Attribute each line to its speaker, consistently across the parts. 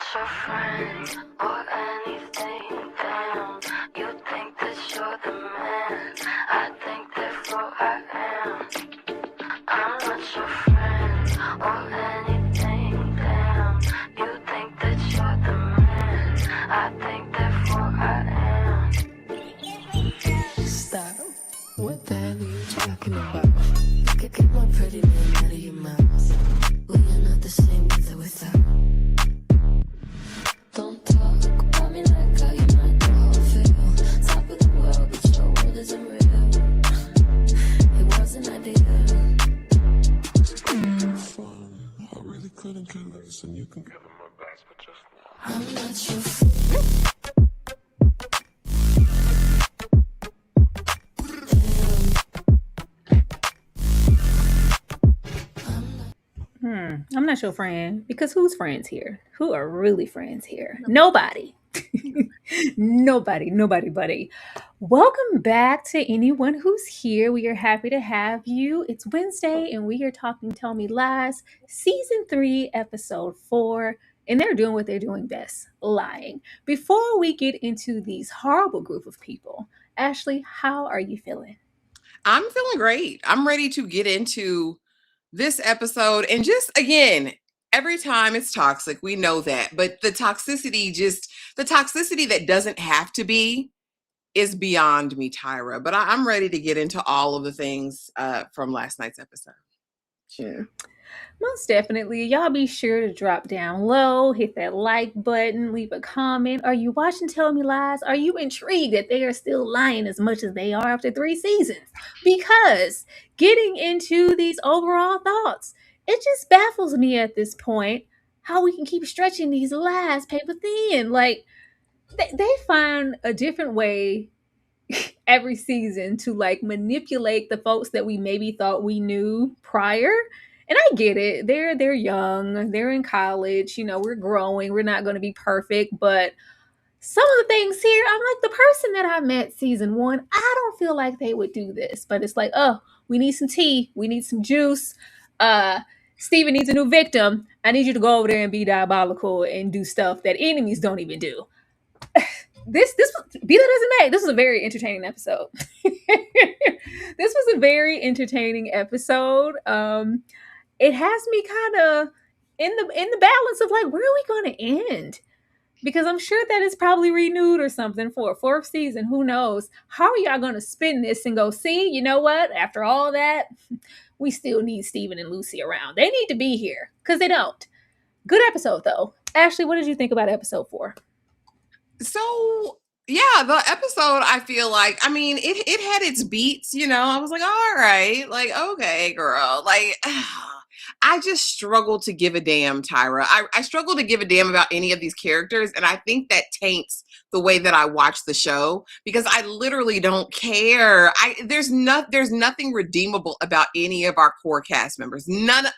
Speaker 1: your friend or anything, damn. You think that you're the man, I think therefore I am. I'm not your friend or anything, damn. You think that you're the man, I think therefore I am. Stop. What the hell are you talking about? Get my pretty name out of your mouth. We are not the same with or without. Don't talk about me like how you might know how I feel. Top of the world, but your world isn't real. It wasn't ideal. Fun. I really couldn't care less, and you can give them my best, but just now. I'm not your friend.
Speaker 2: I'm not your friend because who's friends here? Who are really friends here? Nobody. Nobody, buddy. Welcome back to anyone who's here. We are happy to have you. It's Wednesday and we are talking Tell Me Lies, Season 3, Episode 4. And they're doing what they're doing best, lying. Before we get into these horrible group of people, Ashley, how are you feeling?
Speaker 3: I'm feeling great. I'm ready to get into this episode. And just again, every time it's toxic, we know that. But the toxicity that doesn't have to be is beyond me, Tyra. But I'm ready to get into all of the things from last night's episode.
Speaker 2: Sure. Most definitely. Y'all be sure to drop down low, hit that like button, leave a comment. Are you watching Tell Me Lies? Are you intrigued that they are still lying as much as they are after 3 seasons? Because getting into these overall thoughts, it just baffles me at this point how we can keep stretching these lies paper thin. Like, they find a different way every season to like manipulate the folks that we maybe thought we knew prior. And I get it. They're young. They're in college. You know, we're growing. We're not going to be perfect, but some of the things here, I'm like, the person that I met season 1, I don't feel like they would do this. But it's like, oh, we need some tea. We need some juice. Steven needs a new victim. I need you to go over there and be diabolical and do stuff that enemies don't even do. This be that as it may, this was a very entertaining episode. This was a very entertaining episode. It has me kind of in the balance of like, where are we going to end? Because I'm sure that it's probably renewed or something for a 4th season. Who knows? How are y'all going to spin this and go, see, you know what? After all that, we still need Steven and Lucy around. They need to be here because they don't. Good episode, though. Ashley, what did you think about episode 4?
Speaker 3: So, yeah, the episode, I feel like, I mean, it had its beats, you know. I was like, all right, like, okay, girl. Like, I just struggle to give a damn, Tyra. I struggle to give a damn about any of these characters, and I think that taints the way that I watch the show because I literally don't care. There's nothing redeemable about any of our core cast members. Not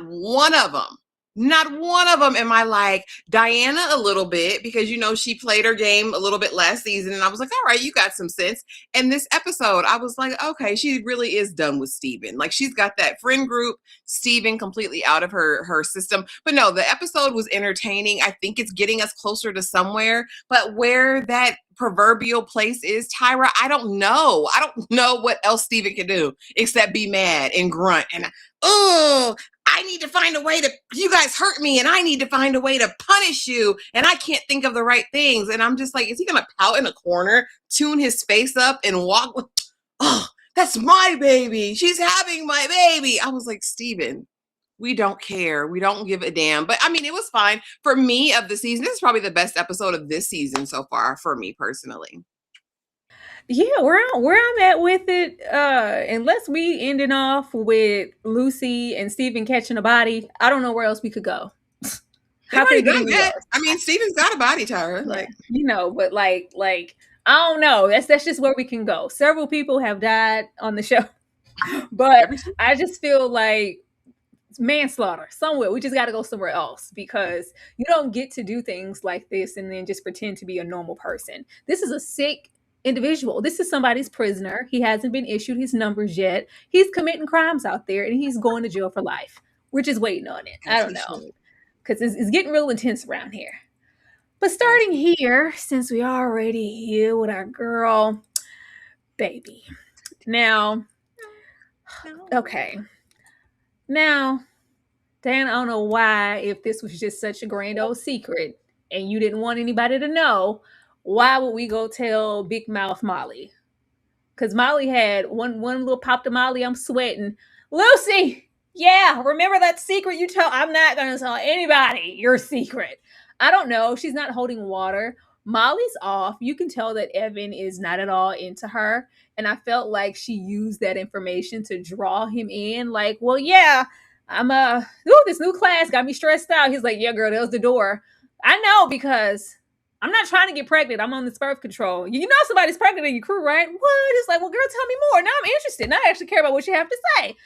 Speaker 3: one of them. Not one of them am I like. Diana a little bit because, you know, she played her game a little bit last season and I was like, all right, you got some sense. And this episode, I was like, okay, she really is done with Steven. Like she's got that friend group, Steven completely out of her system. But no, the episode was entertaining. I think it's getting us closer to somewhere, but where that proverbial place is, Tyra, I don't know. I don't know what else Steven can do except be mad and grunt and, oh, I need to find a way to, you guys hurt me and I need to find a way to punish you. And I can't think of the right things. And I'm just like, is he going to pout in a corner, tune his face up and walk with, oh, that's my baby. She's having my baby. I was like, Steven, we don't care. We don't give a damn. But I mean, it was fine for me of the season. This is probably the best episode of this season so far for me personally.
Speaker 2: Yeah, where I'm at with it, unless we ending off with Lucy and Steven catching a body, I don't know where else we could go.
Speaker 3: How could it get that? I mean, Steven's got a body, Tyra. Like,
Speaker 2: you know, but like I don't know. That's just where we can go. Several people have died on the show, but I just feel like manslaughter somewhere. We just got to go somewhere else because you don't get to do things like this and then just pretend to be a normal person. This is a sick individual. This is somebody's prisoner. He hasn't been issued his numbers yet. He's committing crimes out there and he's going to jail for life. We're just waiting on it. I don't know. because it's getting real intense around here. But starting here, since we already here with our girl, baby. Now, okay. Now, Dan, I don't know why, if this was just such a grand old secret and you didn't want anybody to know, why would we go tell Big Mouth Molly? Because Molly had one little pop to Molly. I'm sweating. Lucy, yeah, remember that secret you told? I'm not going to tell anybody your secret. I don't know. She's not holding water. Molly's off. You can tell that Evan is not at all into her. And I felt like she used that information to draw him in. Like, well, yeah, this new class got me stressed out. He's like, yeah, girl, that was the door. I know, because I'm not trying to get pregnant. I'm on this birth control. You know somebody's pregnant in your crew, right? What? It's like, well, girl, tell me more. Now I'm interested. Now I actually care about what you have to say.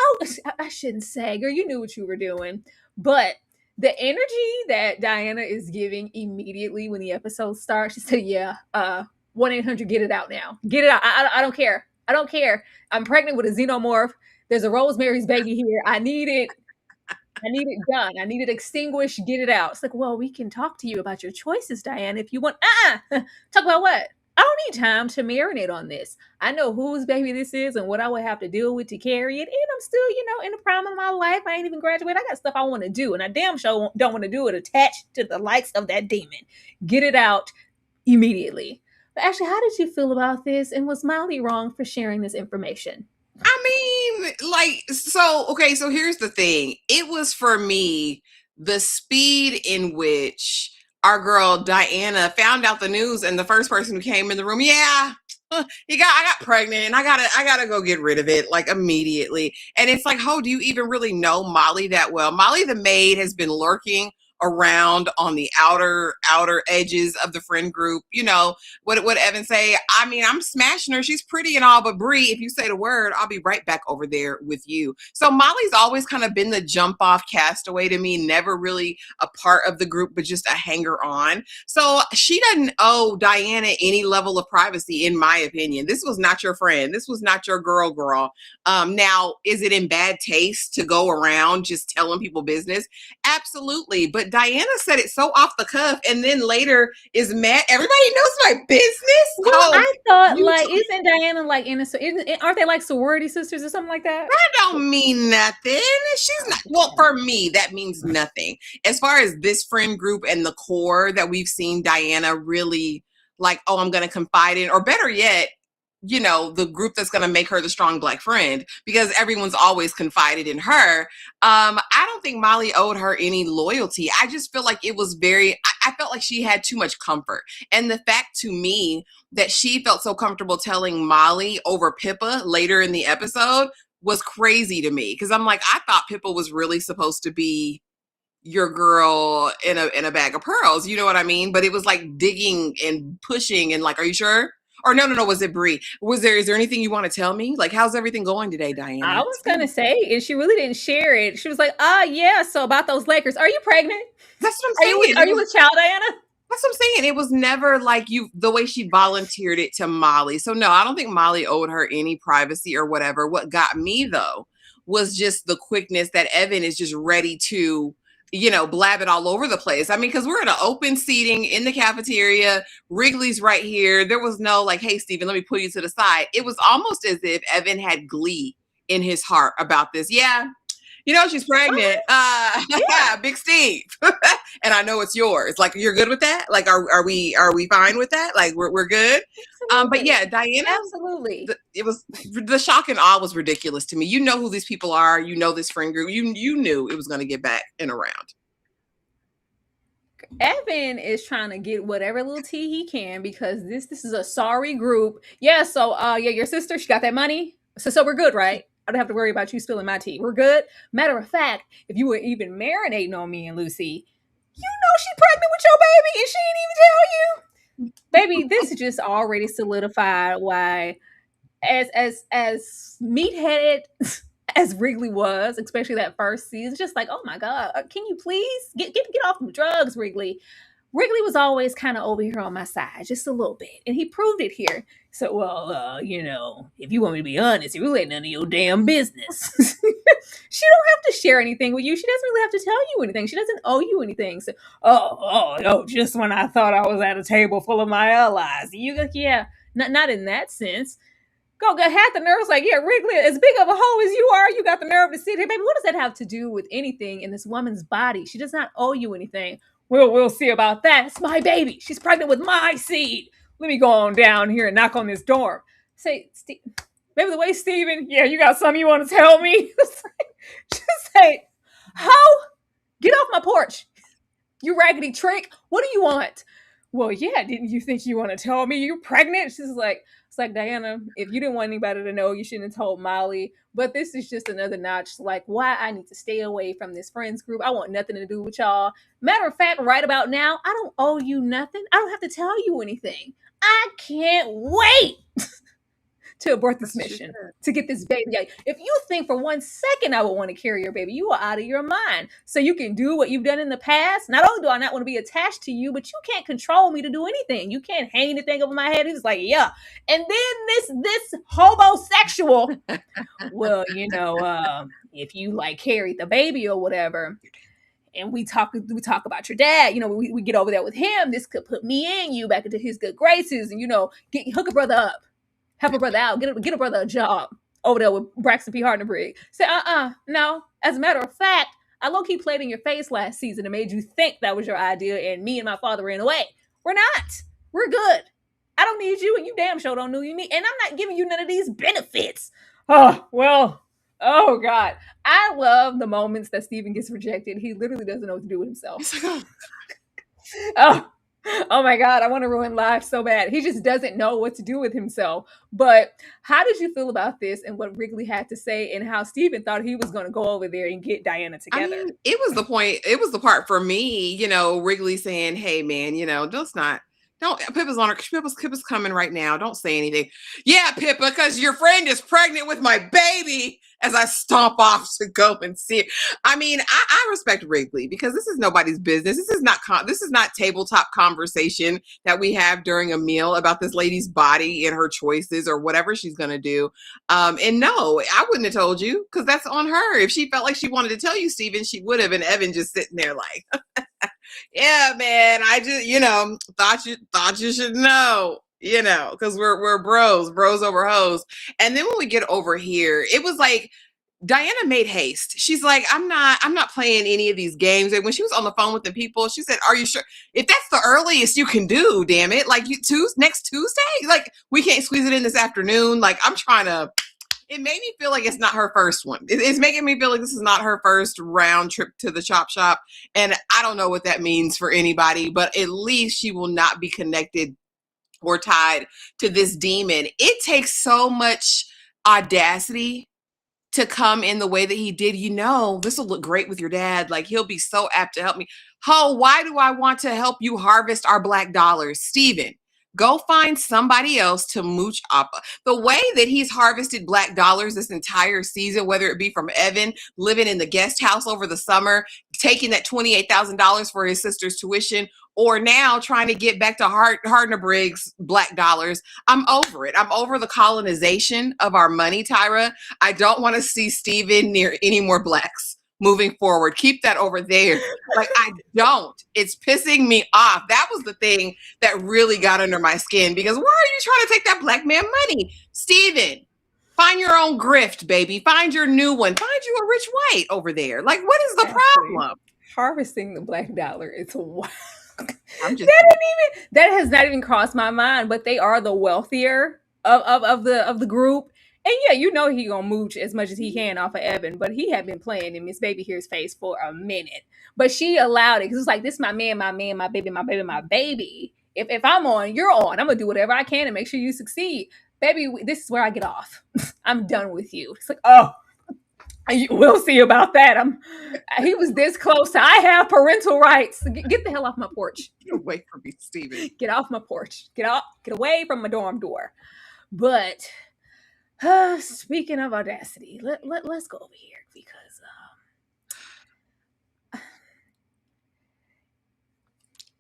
Speaker 2: Oh, I shouldn't say, girl, you knew what you were doing. But the energy that Diana is giving immediately when the episode starts, she said, yeah, 1-800, get it out now. Get it out. I don't care. I don't care. I'm pregnant with a xenomorph. There's a Rosemary's Baby here. I need it done. I need it extinguished. Get it out. It's like, well, we can talk to you about your choices, Diane, if you want. Talk about what? I don't need time to marinate on this. I know whose baby this is and what I would have to deal with to carry it. And I'm still, in the prime of my life. I ain't even graduated. I got stuff I want to do. And I damn sure don't want to do it attached to the likes of that demon. Get it out immediately. But actually, how did you feel about this? And was Molly wrong for sharing this information?
Speaker 3: I mean, so here's the thing. It was, for me, the speed in which our girl Diana found out the news, and the first person who came in the room, I got pregnant and I gotta go get rid of it, like, immediately. And it's like, do you even really know Molly that well? Molly the maid has been lurking around on the outer edges of the friend group. What Evan say? I mean, I'm smashing her. She's pretty and all, but Bri, if you say the word, I'll be right back over there with you. So Molly's always kind of been the jump off castaway to me, never really a part of the group, but just a hanger on. So she doesn't owe Diana any level of privacy, in my opinion. This was not your friend. This was not your girl. Now, is it in bad taste to go around just telling people business? Absolutely. But Diana said it so off the cuff, and then later is mad. Everybody knows my business.
Speaker 2: Well, I thought, isn't Diana like aren't they like sorority sisters or something like that?
Speaker 3: That don't mean nothing. She's not. Well, for me, that means nothing. As far as this friend group and the core that we've seen Diana really like, I'm going to confide in, or better yet, the group that's going to make her the strong Black friend, because everyone's always confided in her. I don't think Molly owed her any loyalty. I just feel like it was I felt like she had too much comfort. And the fact, to me, that she felt so comfortable telling Molly over Pippa later in the episode was crazy to me. Because I'm like, I thought Pippa was really supposed to be your girl in a bag of pearls. You know what I mean? But it was like digging and pushing and like, are you sure? Or no, was it Bri? Is there anything you want to tell me? Like, how's everything going today, Diana?
Speaker 2: I was going to say, and she really didn't share it. She was like, yeah, so about those Lakers. Are you pregnant?
Speaker 3: That's what I'm saying.
Speaker 2: Are you with child, Diana?
Speaker 3: That's what I'm saying. It was never like the way she volunteered it to Molly. So no, I don't think Molly owed her any privacy or whatever. What got me, though, was just the quickness that Evan is just ready to blab it all over the place. I mean, because we're in an open seating in the cafeteria. Wrigley's right here. There was no like, hey, Steven, let me pull you to the side. It was almost as if Evan had glee in his heart about this. Yeah, she's pregnant. Yeah, Big Steve. And I know it's yours. Like, you're good with that? Like, are we fine with that? Like, we're good? But yeah, Diana.
Speaker 2: Absolutely.
Speaker 3: It was, the shock and awe was ridiculous to me. You know who these people are. You know this friend group. You knew it was going to get back and around.
Speaker 2: Evan is trying to get whatever little tea he can, because this is a sorry group. Yeah, so your sister, she got that money. So we're good, right? I don't have to worry about you spilling my tea. We're good. Matter of fact, if you were even marinating on me and Lucy, she's pregnant with your baby and she didn't even tell you. Baby, this is just already solidified why, as meatheaded as Wrigley was, especially that first season, just like, oh my God, can you please get off the drugs, Wrigley? Wrigley was always kind of over here on my side, just a little bit. And he proved it here. So, if you want me to be honest, it really ain't none of your damn business. She don't have to share anything with you. She doesn't really have to tell you anything. She doesn't owe you anything. So, just when I thought I was at a table full of my allies. You go, yeah, not in that sense. Go get half the nerves like, yeah, Wrigley, as big of a hoe as you are, you got the nerve to sit here. Baby, what does that have to do with anything in this woman's body? She does not owe you anything. We'll see about that. It's my baby. She's pregnant with my seed. Let me go on down here and knock on this door. Say, maybe the way Steven, yeah, you got something you want to tell me? Just say, hoe, get off my porch. You raggedy trick. What do you want? Well, yeah, didn't you think you want to tell me you're pregnant? She's like, it's like, Diana, if you didn't want anybody to know, you shouldn't have told Molly. But this is just another notch, like why I need to stay away from this friends group. I want nothing to do with y'all. Matter of fact, right about now, I don't owe you nothing. I don't have to tell you anything. I can't wait to abort this mission, to get this baby. If you think for 1 second I would want to carry your baby, you are out of your mind. So you can do what you've done in the past. Not only do I not want to be attached to you, but you can't control me to do anything. You can't hang anything over my head. He's like, yeah. And then this homosexual, well, if you like carried the baby or whatever, and we talk about your dad, we get over there with him, this could put me and you back into his good graces and, hook a brother up. Help a brother out. Get a brother a job over there with Braxton P. Hardenberg. Say, no. As a matter of fact, I low-key played in your face last season and made you think that was your idea, and me and my father ran away. We're not. We're good. I don't need you, and you damn sure don't need me, and I'm not giving you none of these benefits. Oh, well, oh, God. I love the moments that Steven gets rejected. He literally doesn't know what to do with himself. Oh my God, I want to ruin life so bad. He just doesn't know what to do with himself. But how did you feel about this and what Wrigley had to say and how Steven thought he was going to go over there and get Diana together?
Speaker 3: I mean, it was the point. It was the part for me, Wrigley saying, hey, man, Pippa's on her. Pippa's coming right now. Don't say anything. Yeah, Pippa, because your friend is pregnant with my baby as I stomp off to go and see it. I mean, I respect Wrigley because this is nobody's business. This is not tabletop conversation that we have during a meal about this lady's body and her choices or whatever she's going to do. And no, I wouldn't have told you because that's on her. If she felt like she wanted to tell you, Steven, she would have. And Evan just sitting there like, yeah, man, I just, thought you should know, because we're bros over hoes. And then when we get over here, it was like Diana made haste. She's like, I'm not playing any of these games. And when she was on the phone with the people, she said, are you sure? If that's the earliest you can do, damn it, like next Tuesday, like we can't squeeze it in this afternoon. Like it made me feel like it's not her first one. It's making me feel like this is not her first round trip to the chop shop. And I don't know what that means for anybody, but at least she will not be connected or tied to this demon. It takes so much audacity to come in the way that he did. This will look great with your dad. Like, he'll be so apt to help me. Why do I want to help you harvest our black dollars? Steven, go find somebody else to mooch up. The way that he's harvested black dollars this entire season, whether it be from Evan living in the guest house over the summer, taking that $28,000 for his sister's tuition, or now trying to get back to Hardenberg's black dollars. I'm over it. I'm over the colonization of our money, Tyra. I don't want to see Steven near any more blacks moving forward. Keep that over there. Like, I don't. It's pissing me off. That was the thing that really got under my skin, because why are you trying to take that black man money? Steven, find your own grift, baby. Find your new one. Find you a rich white over there. Like, what is the problem?
Speaker 2: Harvesting the black dollar, it's wild.
Speaker 3: That
Speaker 2: has not even crossed my mind, but they are the wealthier of the group. And yeah, he gonna mooch as much as he can off of Evan, but he had been playing in Miss Baby Here's face for a minute. But she allowed it because it's like, this is my man, my baby, my baby, my baby. If I'm on, you're on. I'm gonna do whatever I can to make sure you succeed. Baby, this is where I get off. I'm done with you. It's like, oh, we'll see about that. He was this close. I have parental rights. Get the hell off my porch.
Speaker 3: Get away from me, Steven.
Speaker 2: Get off my porch. Get away from my dorm door. But speaking of audacity, let's go over here because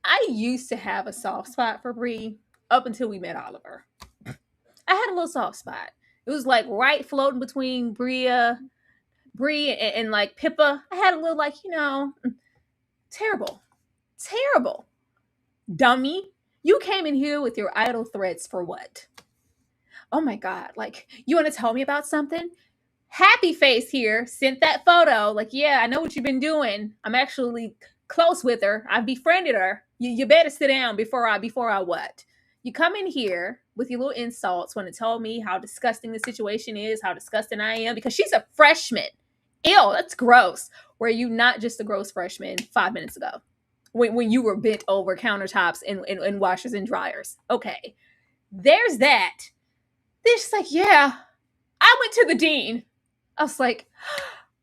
Speaker 2: I used to have a soft spot for Bri up until we met Oliver. I had a little soft spot. It was like right floating between Bria, Bri and like Pippa, I had a little like, terrible. Terrible. Dummy. You came in here with your idle threats for what? Oh my God. Like, you want to tell me about something? Happy Face here sent that photo. Like, yeah, I know what you've been doing. I'm actually close with her. I've befriended her. You better sit down before I what? You come in here with your little insults, want to tell me how disgusting the situation is, how disgusting I am, because she's a freshman. Ew, that's gross. Were you not just a gross freshman 5 minutes ago? When you were bent over countertops and washers and dryers. Okay. There's that. They're just like, yeah, I went to the dean. I was like,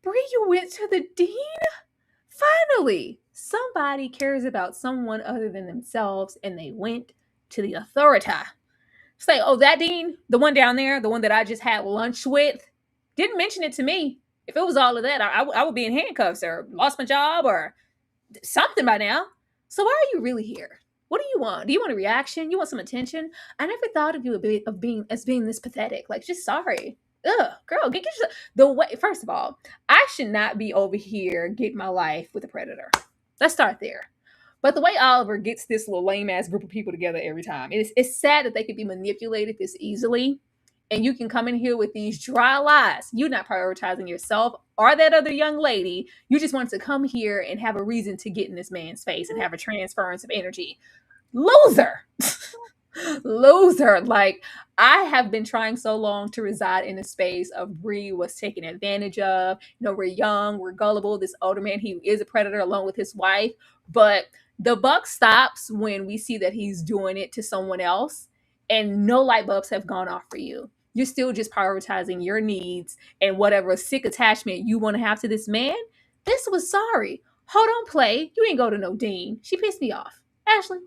Speaker 2: Bri, you went to the dean? Finally, somebody cares about someone other than themselves, and they went to the authority. It's like, oh, that dean, the one down there, the one that I just had lunch with, didn't mention it to me. If it was all of that, I would be in handcuffs or lost my job or something by now. So why are you really here? What do you want? Do you want a reaction? You want some attention? I never thought of you as being this pathetic. Like, just sorry. Ugh, girl, get yourself the way. First of all, I should not be over here getting my life with a predator. Let's start there. But the way Oliver gets this little lame ass group of people together every time, it's sad that they could be manipulated this easily. And you can come in here with these dry lies. You're not prioritizing yourself or that other young lady. You just want to come here and have a reason to get in this man's face and have a transference of energy. Loser. Loser. Like, I have been trying so long to reside in a space of Bri was taken advantage of. We're young, we're gullible. This older man, he is a predator along with his wife. But the buck stops when we see that he's doing it to someone else, and no light bulbs have gone off for you. You're still just prioritizing your needs and whatever sick attachment you want to have to this man. This was sorry. Hold on, play. You ain't go to no dean. She pissed me off. Ashley.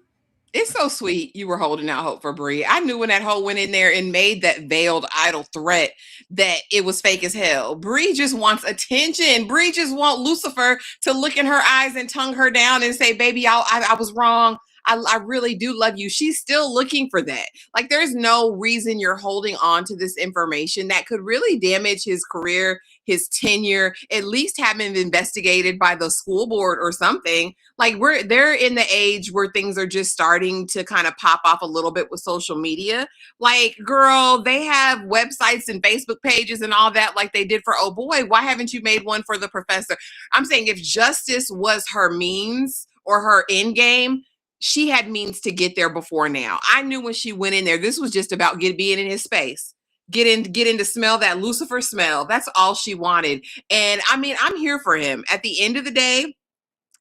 Speaker 3: It's so sweet you were holding out hope for Bri. I knew when that hoe went in there and made that veiled idle threat that it was fake as hell. Bri just wants attention. Bri just wants Lucifer to look in her eyes and tongue her down and say, baby, I was wrong. I really do love you. She's still looking for that. Like, there's no reason you're holding on to this information that could really damage his career, his tenure, at least have him investigated by the school board or something. Like, they're in the age where things are just starting to kind of pop off a little bit with social media. Like, girl, they have websites and Facebook pages and all that like they did for Oh Boy. Why haven't you made one for the professor? I'm saying if justice was her means or her end game, she had means to get there before now. I knew when she went in there, this was just about being in his space. Get in to smell that Lucifer smell. That's all she wanted. And I mean, I'm here for him. At the end of the day,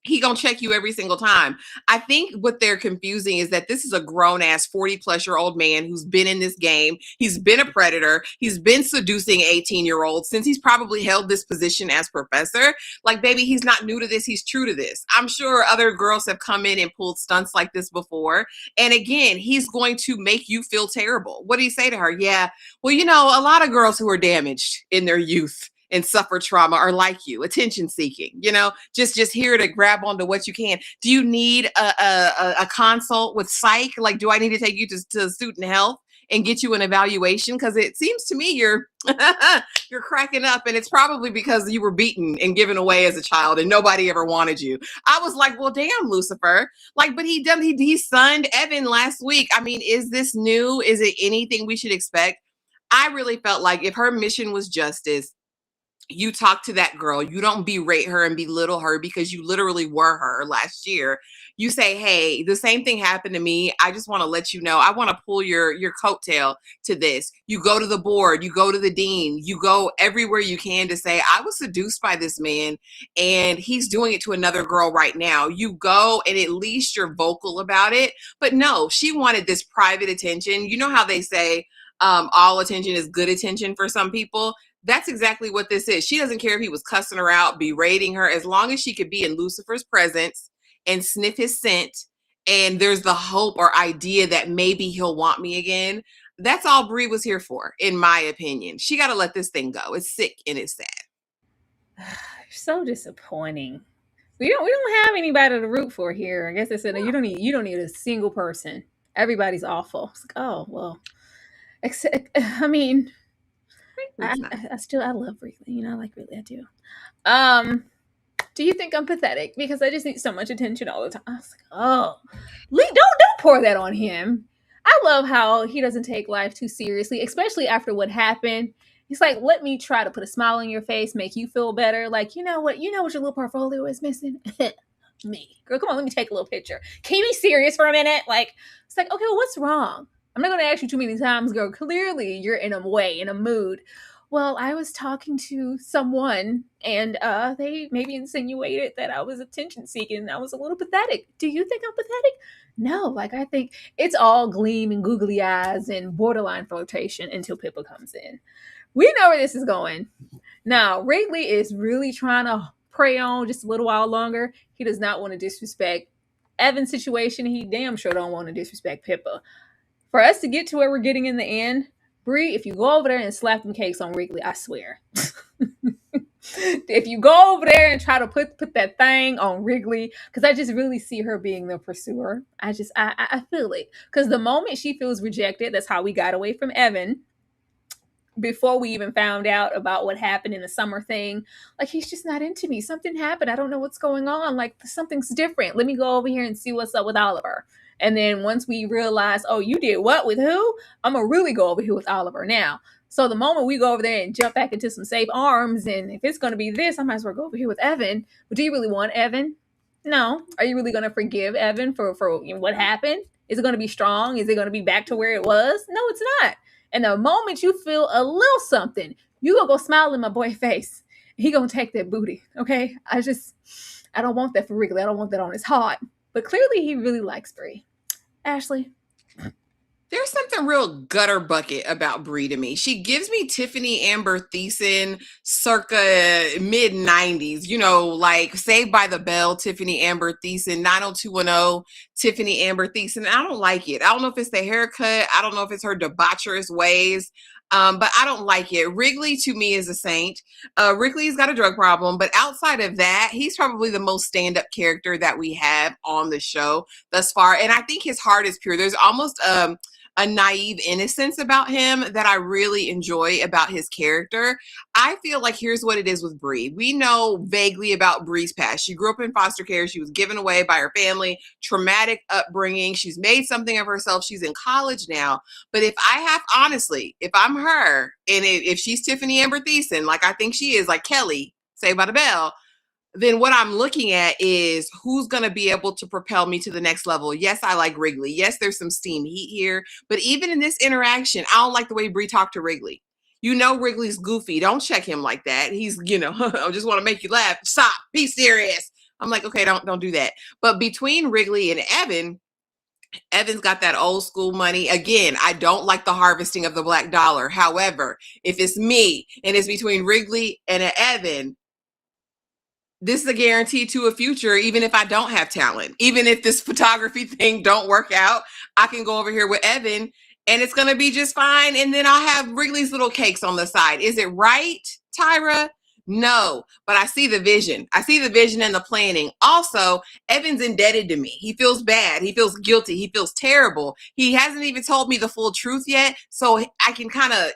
Speaker 3: he gonna check you every single time. I think what they're confusing is that this is a grown-ass 40-plus-year-old man who's been in this game. He's been a predator. He's been seducing 18-year-olds since he's probably held this position as professor. Like, baby, he's not new to this. He's true to this. I'm sure other girls have come in and pulled stunts like this before. And again, he's going to make you feel terrible. What do you say to her? Yeah, well, a lot of girls who are damaged in their youth and suffer trauma are like you, attention seeking, just here to grab onto what you can. Do you need a consult with psych? Like, do I need to take you to student health and get you an evaluation? Because it seems to me you're you're cracking up, and it's probably because you were beaten and given away as a child and nobody ever wanted you. I was like, well, damn, Lucifer. Like, but he sunned Evan last week. I mean, is this new? Is it anything we should expect? I really felt like if her mission was justice, you talk to that girl. You don't berate her and belittle her because you literally were her last year. You say, hey, the same thing happened to me. I just want to let you know. I want to pull your coattail to this. You go to the board. You go to the dean. You go everywhere you can to say, I was seduced by this man and he's doing it to another girl right now. You go and at least you're vocal about it. But no, she wanted this private attention. You know how they say all attention is good attention for some people? That's exactly what this is. She doesn't care if he was cussing her out, berating her, as long as she could be in Lucifer's presence and sniff his scent. And there's the hope or idea that maybe he'll want me again. That's all Bri was here for, in my opinion. She got to let this thing go. It's sick and it's sad.
Speaker 2: So disappointing. We don't have anybody to root for here. I guess they said you don't need a single person. Everybody's awful. It's like, oh well. I mean,
Speaker 3: It's not.
Speaker 2: I love Wrigley. I like Wrigley. I do. Do you think I'm pathetic? Because I just need so much attention all the time. I was like, oh, don't pour that on him. I love how he doesn't take life too seriously, especially after what happened. He's like, let me try to put a smile on your face, make you feel better. Like, you know what your little portfolio is missing? Me. Girl, come on, let me take a little picture. Can you be serious for a minute? Like, it's like, okay, well, what's wrong? I'm not going to ask you too many times, girl. Clearly, you're in a mood. Well, I was talking to someone and they maybe insinuated that I was attention seeking and I was a little pathetic. Do you think I'm pathetic? No, like I think it's all gleam and googly eyes and borderline flirtation until Pippa comes in. We know where this is going. Now, Wrigley is really trying to prey on just a little while longer. He does not want to disrespect Evan's situation. He damn sure don't want to disrespect Pippa. For us to get to where we're getting in the end, Bri, if you go over there and slap them cakes on Wrigley, I swear. If you go over there and try to put that thing on Wrigley, because I just really see her being the pursuer. I feel it. Because the moment she feels rejected, that's how we got away from Evan. Before we even found out about what happened in the summer thing, like he's just not into me. Something happened. I don't know what's going on. Like something's different. Let me go over here and see what's up with Oliver. And then once we realize, oh, you did what with who? I'm gonna really go over here with Oliver now. So the moment we go over there and jump back into some safe arms, and if it's gonna be this, I might as well go over here with Evan. But do you really want Evan? No. Are you really gonna forgive Evan for what happened? Is it gonna be strong? Is it gonna be back to where it was? No, it's not. And the moment you feel a little something, you gonna go smile in my boy's face. He gonna take that booty, okay? I don't want that for Wrigley. I don't want that on his heart. But clearly he really likes Bri. Ashley?
Speaker 3: There's something real gutter bucket about Bri to me. She gives me Tiffany Amber Thiessen circa mid-90s, like Saved by the Bell, Tiffany Amber Thiessen, 90210, Tiffany Amber Thiessen. I don't like it. I don't know if it's the haircut. I don't know if it's her debaucherous ways. But I don't like it. Wrigley, to me, is a saint. Wrigley's got a drug problem, but outside of that, he's probably the most stand-up character that we have on the show thus far. And I think his heart is pure. There's almost a naive innocence about him that I really enjoy about his character. I feel like here's what it is with Bri. We know vaguely about Bri's past. She grew up in foster care. She was given away by her family, traumatic upbringing. She's made something of herself. She's in college now. But if I'm her, and if she's Tiffany Amber Thiessen, like I think she is, like Kelly, Saved by the Bell, then what I'm looking at is who's going to be able to propel me to the next level. Yes, I like Wrigley. Yes, there's some steam heat here. But even in this interaction, I don't like the way Bri talked to Wrigley. Wrigley's goofy. Don't check him like that. He's, I just want to make you laugh. Stop. Be serious. I'm like, okay, don't do that. But between Wrigley and Evan's got that old school money. Again, I don't like the harvesting of the black dollar. However, if it's me and it's between Wrigley and Evan, this is a guarantee to a future, even if I don't have talent. Even if this photography thing don't work out, I can go over here with Evan and it's going to be just fine. And then I'll have Wrigley's little cakes on the side. Is it right, Tyra? No, but I see the vision. I see the vision and the planning. Also, Evan's indebted to me. He feels bad. He feels guilty. He feels terrible. He hasn't even told me the full truth yet. So I can kind of,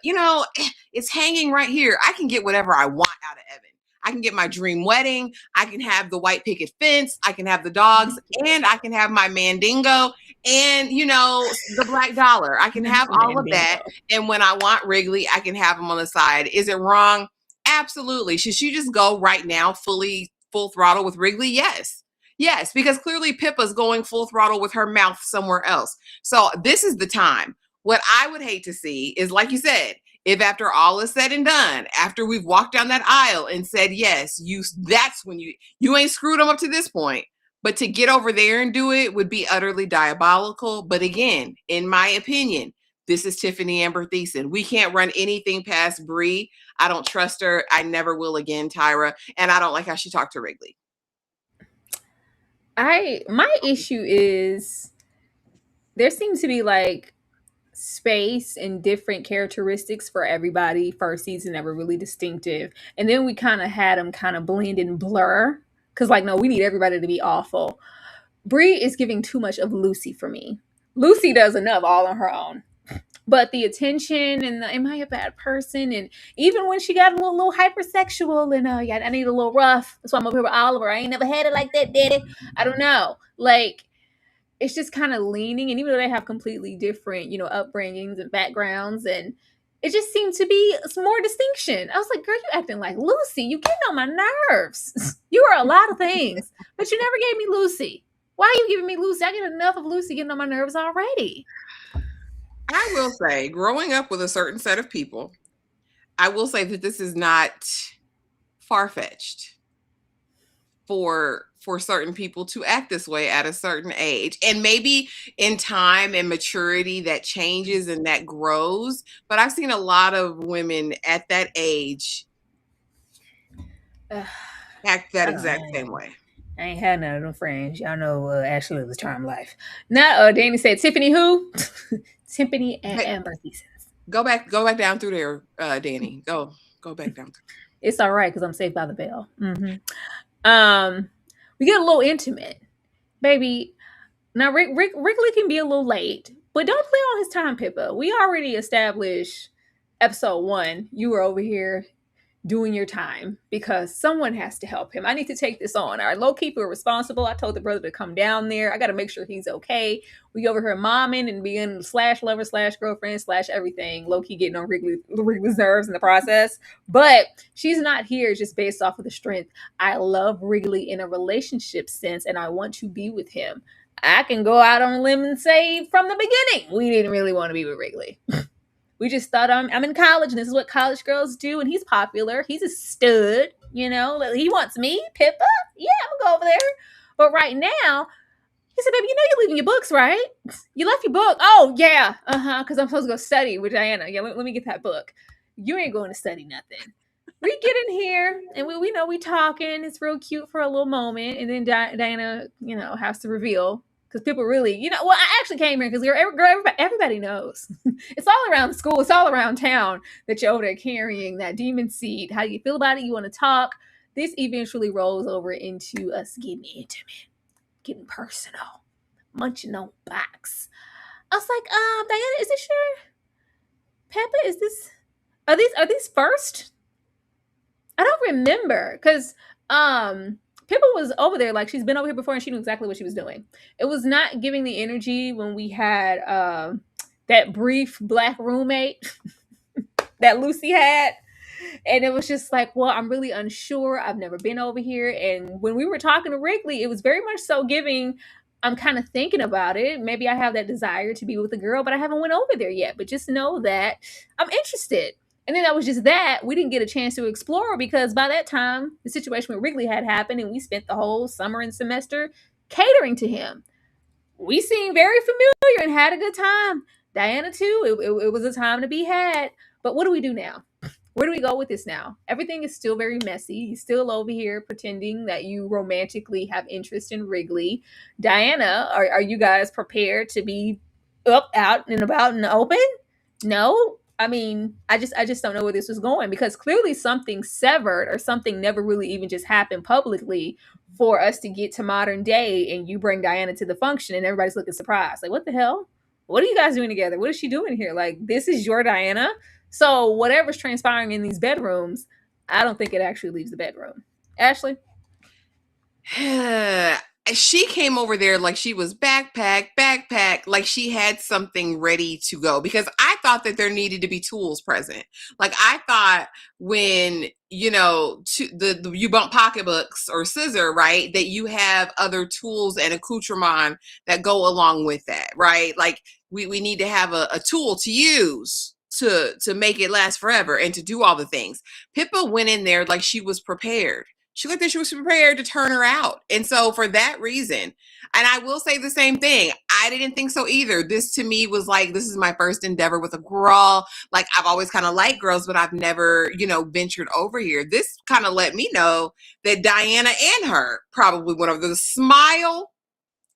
Speaker 3: it's hanging right here. I can get whatever I want out of Evan. I can get my dream wedding. I can have the white picket fence. I can have the dogs, and I can have my mandingo and, the black dollar. I can have all of that. And when I want Wrigley, I can have him on the side. Is it wrong? Absolutely. Should she just go right now full throttle with Wrigley? Yes. Yes, because clearly Pippa's going full throttle with her mouth somewhere else. So this is the time. What I would hate to see is, like you said, if after all is said and done, after we've walked down that aisle and said, yes, that's when you ain't screwed them up to this point. But to get over there and do it would be utterly diabolical. But again, in my opinion, this is Tiffany Amber Thiessen. We can't run anything past Bri. I don't trust her. I never will again, Tyra. And I don't like how she talked to Wrigley.
Speaker 2: My issue is there seems to be like space and different characteristics for everybody. First season that were really distinctive, and then we kind of had them kind of blend and blur because no, we need everybody to be awful. Bri is giving too much of Lucy for me. Lucy does enough all on her own. But the attention and the, am I a bad person? And even when she got a little hypersexual and yeah, I need a little rough. That's why I'm up here with Oliver. I ain't never had it like that, daddy. I don't know. Like, it's just kind of leaning, and even though they have completely different, upbringings and backgrounds, and it just seemed to be some more distinction. I was like, girl, you acting like Lucy. You getting on my nerves. You are a lot of things, but you never gave me Lucy. Why are you giving me Lucy? I get enough of Lucy getting on my nerves already.
Speaker 3: I will say, growing up with a certain set of people, I will say that this is not far-fetched for certain people to act this way at a certain age. And maybe in time and maturity that changes and that grows. But I've seen a lot of women at that age act that exact same way.
Speaker 2: I ain't had none of them friends. Y'all know Ashley was Charm Life. Now, Danny said Tiffany who? Tiffany and Amber Thiessen.
Speaker 3: Go back down through there, Danny. Go back down.
Speaker 2: It's all right because I'm Saved by the Bell. Mm-hmm. We get a little intimate, baby. Now Wrigley can be a little late, but don't play on his time, Pippa. We already established episode 1. You were over here doing your time because someone has to help him. I need to take this on. Our low keeper responsible. I told the brother to come down there. I got to make sure he's okay. We over here momming and being /lover /girlfriend /everything. Low key getting on Wrigley's nerves in the process. But she's not here just based off of the strength. I love Wrigley in a relationship sense, and I want to be with him. I can go out on a limb and say from the beginning, we didn't really want to be with Wrigley. We just thought I'm in college and this is what college girls do, and he's popular. He's a stud, He wants me, Pippa. Yeah, I'm gonna go over there. But right now, he said, baby, you're leaving your books, right? You left your book. Oh, yeah. Because I'm supposed to go study with Diana. Yeah, let me get that book. You ain't going to study nothing. We get in here and we know we talking. It's real cute for a little moment. And then Diana, has to reveal. Because people really, I actually came here because everybody knows. It's all around the school. It's all around town that you're over there carrying that demon seed. How do you feel about it? You want to talk? This eventually rolls over into us getting intimate, getting personal, munching on box. I was like, Diana, is this your Peppa? Is this, are these first? I don't remember because, Pippa was over there, like she's been over here before and she knew exactly what she was doing. It was not giving the energy when we had that brief black roommate that Lucy had. And it was just like, well, I'm really unsure. I've never been over here. And when we were talking to Wrigley, it was very much so giving, I'm kind of thinking about it. Maybe I have that desire to be with a girl, but I haven't went over there yet. But just know that I'm interested. And then that was just that. We didn't get a chance to explore because by that time, the situation with Wrigley had happened and we spent the whole summer and semester catering to him. We seemed very familiar and had a good time. Diana, too. It was a time to be had. But what do we do now? Where do we go with this now? Everything is still very messy. You're still over here pretending that you romantically have interest in Wrigley. Diana, are you guys prepared to be up, out, and about in the open? No? I mean, I just don't know where this was going because clearly something severed or something never really even just happened publicly for us to get to modern day and you bring Diana to the function and everybody's looking surprised. Like, what the hell? What are you guys doing together? What is she doing here? Like, this is your Diana? So whatever's transpiring in these bedrooms, I don't think it actually leaves the bedroom. Ashley?
Speaker 3: She came over there like she was backpack, like she had something ready to go because I thought that there needed to be tools present. Like I thought when, you bump pocketbooks or scissor, right, that you have other tools and accoutrement that go along with that, right? Like we need to have a tool to use to make it last forever and to do all the things. Pippa went in there like she was prepared. She looked like she was prepared to turn her out. And so for that reason, and I will say the same thing, I didn't think so either. This to me was like, this is my first endeavor with a girl. Like I've always kind of liked girls, but I've never, ventured over here. This kind of let me know that Diana and her probably went over. The smile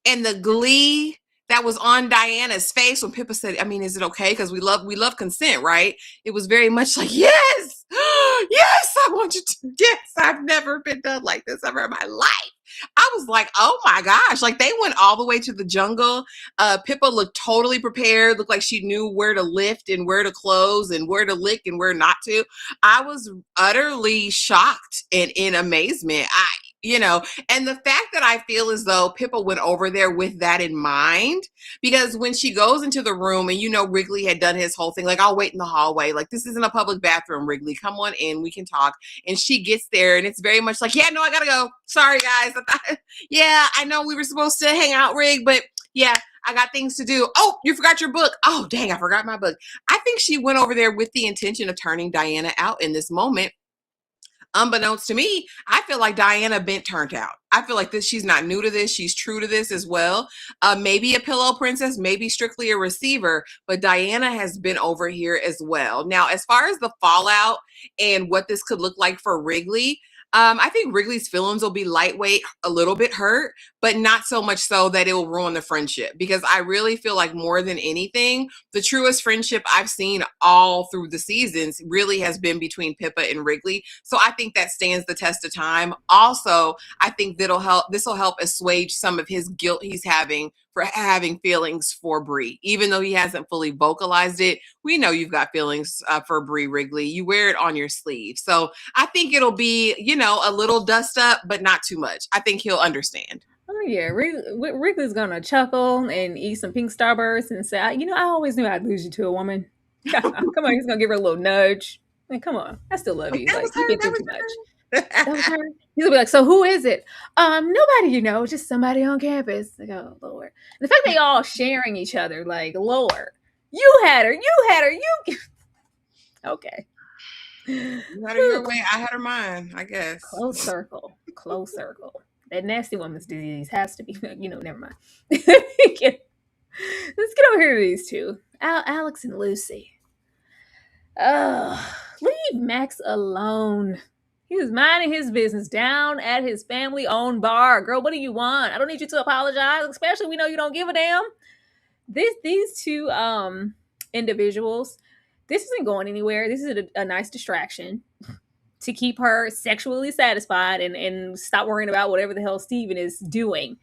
Speaker 3: and the glee that was on Diana's face when Pippa said, I mean, is it okay? Because we love consent, right? It was very much like, yes, yes, I want you to. Yes, I've never been done like this ever in my life. I was like, oh my gosh, like they went all the way to the jungle. Pippa looked totally prepared, looked like she knew where to lift and where to close and where to lick and where not to. I was utterly shocked and in amazement. And the fact that I feel as though Pippa went over there with that in mind, because when she goes into the room and Wrigley had done his whole thing, like, I'll wait in the hallway, like, this isn't a public bathroom, Wrigley, come on in, we can talk. And she gets there and it's very much like, yeah, no, I gotta go, sorry guys, yeah, I know we were supposed to hang out, Rig, but yeah, I got things to do. Oh, you forgot your book. Oh, dang, I forgot my book. I think she went over there with the intention of turning Diana out in this moment. Unbeknownst to me, I feel like Diana been turned out. I feel like she's not new to this. She's true to this as well. Maybe a pillow princess, maybe strictly a receiver, but Diana has been over here as well. Now, as far as the fallout and what this could look like for Wrigley, I think Wrigley's feelings will be lightweight, a little bit hurt, but not so much so that it will ruin the friendship, because I really feel like more than anything, the truest friendship I've seen all through the seasons really has been between Pippa and Wrigley. So I think that stands the test of time. Also, I think this will help assuage some of his guilt he's having for having feelings for Bri. Even though he hasn't fully vocalized it, we know you've got feelings for Bri, Wrigley. You wear it on your sleeve. So I think it'll be, a little dust up, but not too much. I think he'll understand.
Speaker 2: Oh yeah, Wrigley's gonna chuckle and eat some pink Starbursts and say, I always knew I'd lose you to a woman. Come on, he's gonna give her a little nudge. Come on, I still love you. Like, you've been through too much. That was her. He's gonna be like, so who is it? Nobody, just somebody on campus. Like, oh Lord. And the fact they all sharing each other, like, Lord, you had her, you. Okay.
Speaker 3: You had her your way, I had her mine, I guess.
Speaker 2: Close circle. That nasty woman's disease has to be, never mind. Let's get over here to these two. Alex and Lucy. Leave Max alone. He was minding his business down at his family-owned bar. Girl, what do you want? I don't need you to apologize, especially we know you don't give a damn. These two individuals, this isn't going anywhere. This is a nice distraction to keep her sexually satisfied and stop worrying about whatever the hell Steven is doing.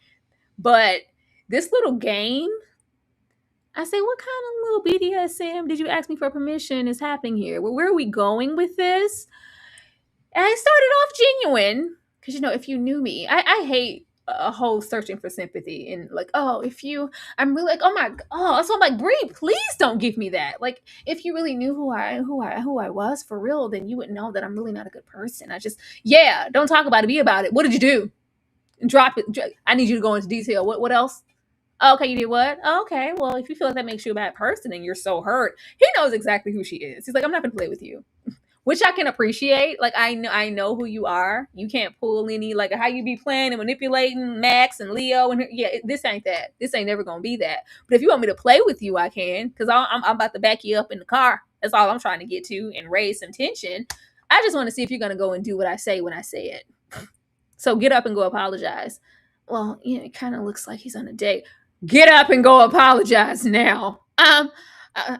Speaker 2: But this little game, I say, what kind of little BDSM did you ask me for permission is happening here? Where are we going with this? And I started off genuine, because, if you knew me, I hate a whole searching for sympathy and like, oh, I'm really like, oh my, so I'm like, Bri, please don't give me that. Like, if you really knew who I was for real, then you would know that I'm really not a good person. Don't talk about it, be about it. What did you do? Drop it. I need you to go into detail. What else? Oh, okay, you did what? Oh, okay, well, if you feel like that makes you a bad person and you're so hurt, he knows exactly who she is. He's like, I'm not gonna play with you. Which I can appreciate. Like, I know who you are. You can't pull any, like, how you be playing and manipulating Max and Leo. And this ain't that. This ain't never going to be that. But if you want me to play with you, I can. Because I'm about to back you up in the car. That's all I'm trying to get to and raise some tension. I just want to see if you're going to go and do what I say when I say it. So get up and go apologize. Well, it kind of looks like he's on a date. Get up and go apologize now. All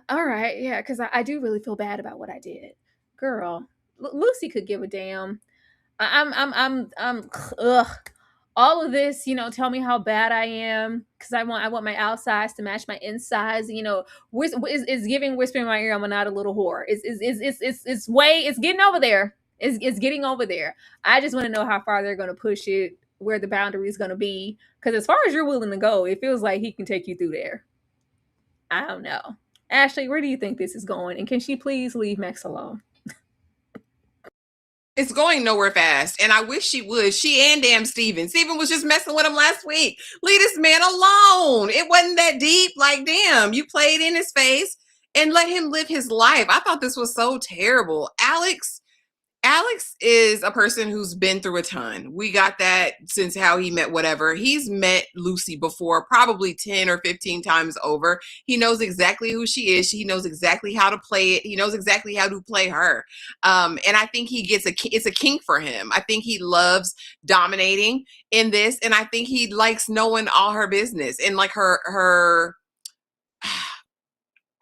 Speaker 2: right. Yeah, because I do really feel bad about what I did. Girl, Lucy could give a damn. Ugh. All of this, tell me how bad I am, because I want my outsides to match my insides. It's giving whisper in my ear, I'm not a little whore. It's getting over there. It's getting over there. I just want to know how far they're going to push it, where the boundary is going to be. Because as far as you're willing to go, it feels like he can take you through there. I don't know. Ashley, where do you think this is going? And can she please leave Max alone?
Speaker 3: It's going nowhere fast, and I wish she would. She and damn Steven. Steven was just messing with him last week. Leave this man alone. It wasn't that deep. Like, damn, you played in his face and let him live his life. I thought this was so terrible. Alex is a person who's been through a ton. We got that since how he met whatever. He's met Lucy before, probably 10 or 15 times over. He knows exactly who she is. He knows exactly how to play it. He knows exactly how to play her. And I think it's a kink for him. I think he loves dominating in this. And I think he likes knowing all her business and like her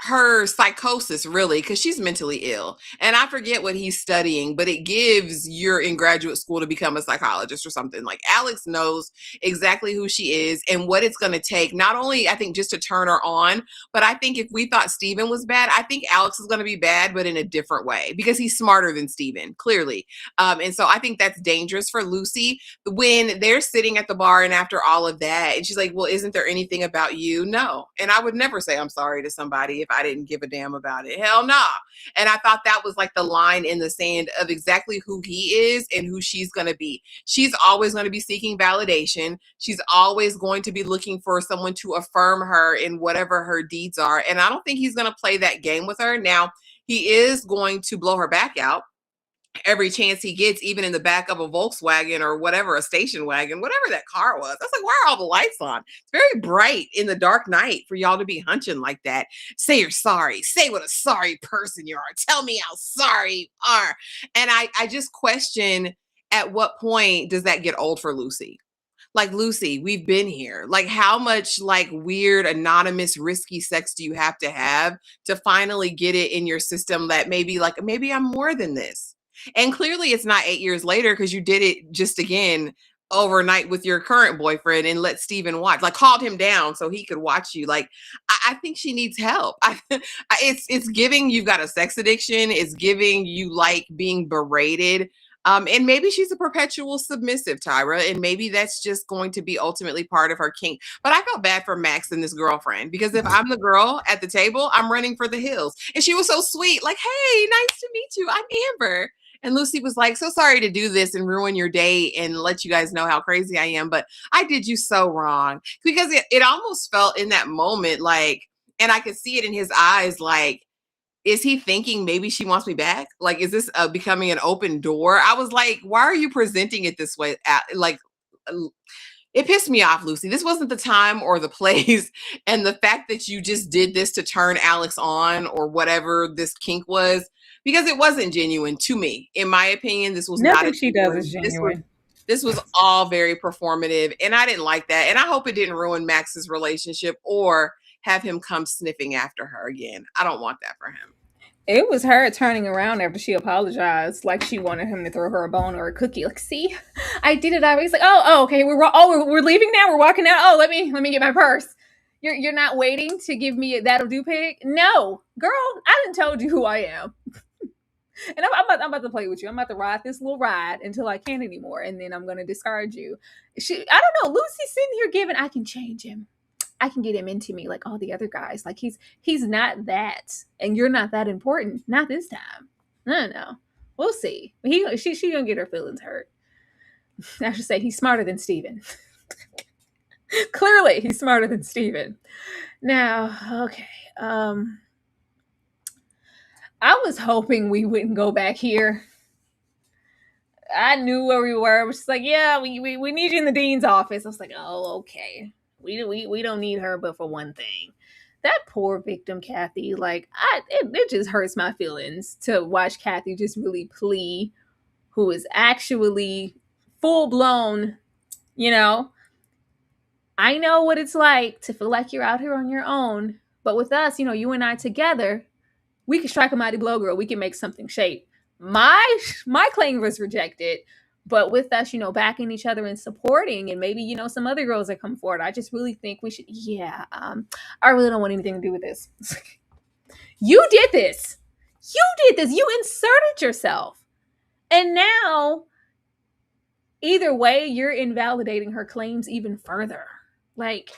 Speaker 3: her psychosis, really, because she's mentally ill. And I forget what he's studying, but it gives you're in graduate school to become a psychologist or something. Like, Alex knows exactly who she is and what it's going to take. Not only, I think, just to turn her on, but I think if we thought Steven was bad, I think Alex is going to be bad, but in a different way, because he's smarter than Steven, clearly. And so I think that's dangerous for Lucy when they're sitting at the bar and after all of that, and she's like, well, isn't there anything about you? No. And I would never say I'm sorry to somebody if I didn't give a damn about it. Hell no. And I thought that was like the line in the sand of exactly who he is and who she's going to be. She's always going to be seeking validation. She's always going to be looking for someone to affirm her in whatever her deeds are. And I don't think he's going to play that game with her. Now, he is going to blow her back out every chance he gets, even in the back of a Volkswagen or whatever, a station wagon, whatever that car was. I was like, why are all the lights on? It's very bright in the dark night for y'all to be hunching like that. Say you're sorry. Say what a sorry person you are. Tell me how sorry you are. And I just question, at what point does that get old for Lucy? Like, Lucy, we've been here. Like, how much like weird, anonymous, risky sex do you have to finally get it in your system that maybe I'm more than this? And clearly it's not 8 years later, because you did it just again overnight with your current boyfriend and let Steven watch, like called him down so he could watch you. Like, I think she needs help. It's giving you've got a sex addiction. It's giving you like being berated. And maybe she's a perpetual submissive, Tyra, and maybe that's just going to be ultimately part of her kink. But I felt bad for Max and this girlfriend, because if I'm the girl at the table, I'm running for the hills. And she was so sweet, like, hey, nice to meet you. I'm Amber. And Lucy was like, so sorry to do this and ruin your day and let you guys know how crazy I am, but I did you so wrong. Because it almost felt in that moment like, and I could see it in his eyes, like, is he thinking maybe she wants me back? Like, is this becoming an open door? I was like, why are you presenting it this way? It pissed me off, Lucy. This wasn't the time or the place. And the fact that you just did this to turn Alex on, or whatever this kink was, because it wasn't genuine to me. In my opinion, this was
Speaker 2: Nothing
Speaker 3: not
Speaker 2: she does is genuine.
Speaker 3: This was all very performative, and I didn't like that. And I hope it didn't ruin Max's relationship or have him come sniffing after her again. I don't want that for him.
Speaker 2: It was her turning around after she apologized, like she wanted him to throw her a bone or a cookie. Like, see, I did it. I was like, okay, we're leaving now. We're walking out. Oh, let me get my purse. You're not waiting to give me that'll do pig. No, girl, I done told you who I am. And I'm about to play with you. I'm about to ride this little ride until I can't anymore, and then I'm gonna discard you. I don't know. Lucy's sitting here giving. I can change him. I can get him into me like all the other guys. Like, he's not that, and you're not that important. Not this time. No. We'll see. She gonna get her feelings hurt. I should say he's smarter than Steven. Clearly, he's smarter than Steven. Now, okay. I was hoping we wouldn't go back here. I knew where we were. It was just like, yeah, we need you in the dean's office. I was like, oh, okay. We don't need her, but for one thing. That poor victim, Kathy. Like, it just hurts my feelings to watch Kathy just really plea, who is actually full blown, I know what it's like to feel like you're out here on your own. But with us, you and I together, we can strike a mighty blow, girl. We can make something shape. My claim was rejected, but with us, backing each other and supporting, and maybe, some other girls that come forward, I just really think we should, I really don't want anything to do with this. You did this. You inserted yourself. And now, either way, you're invalidating her claims even further. Like,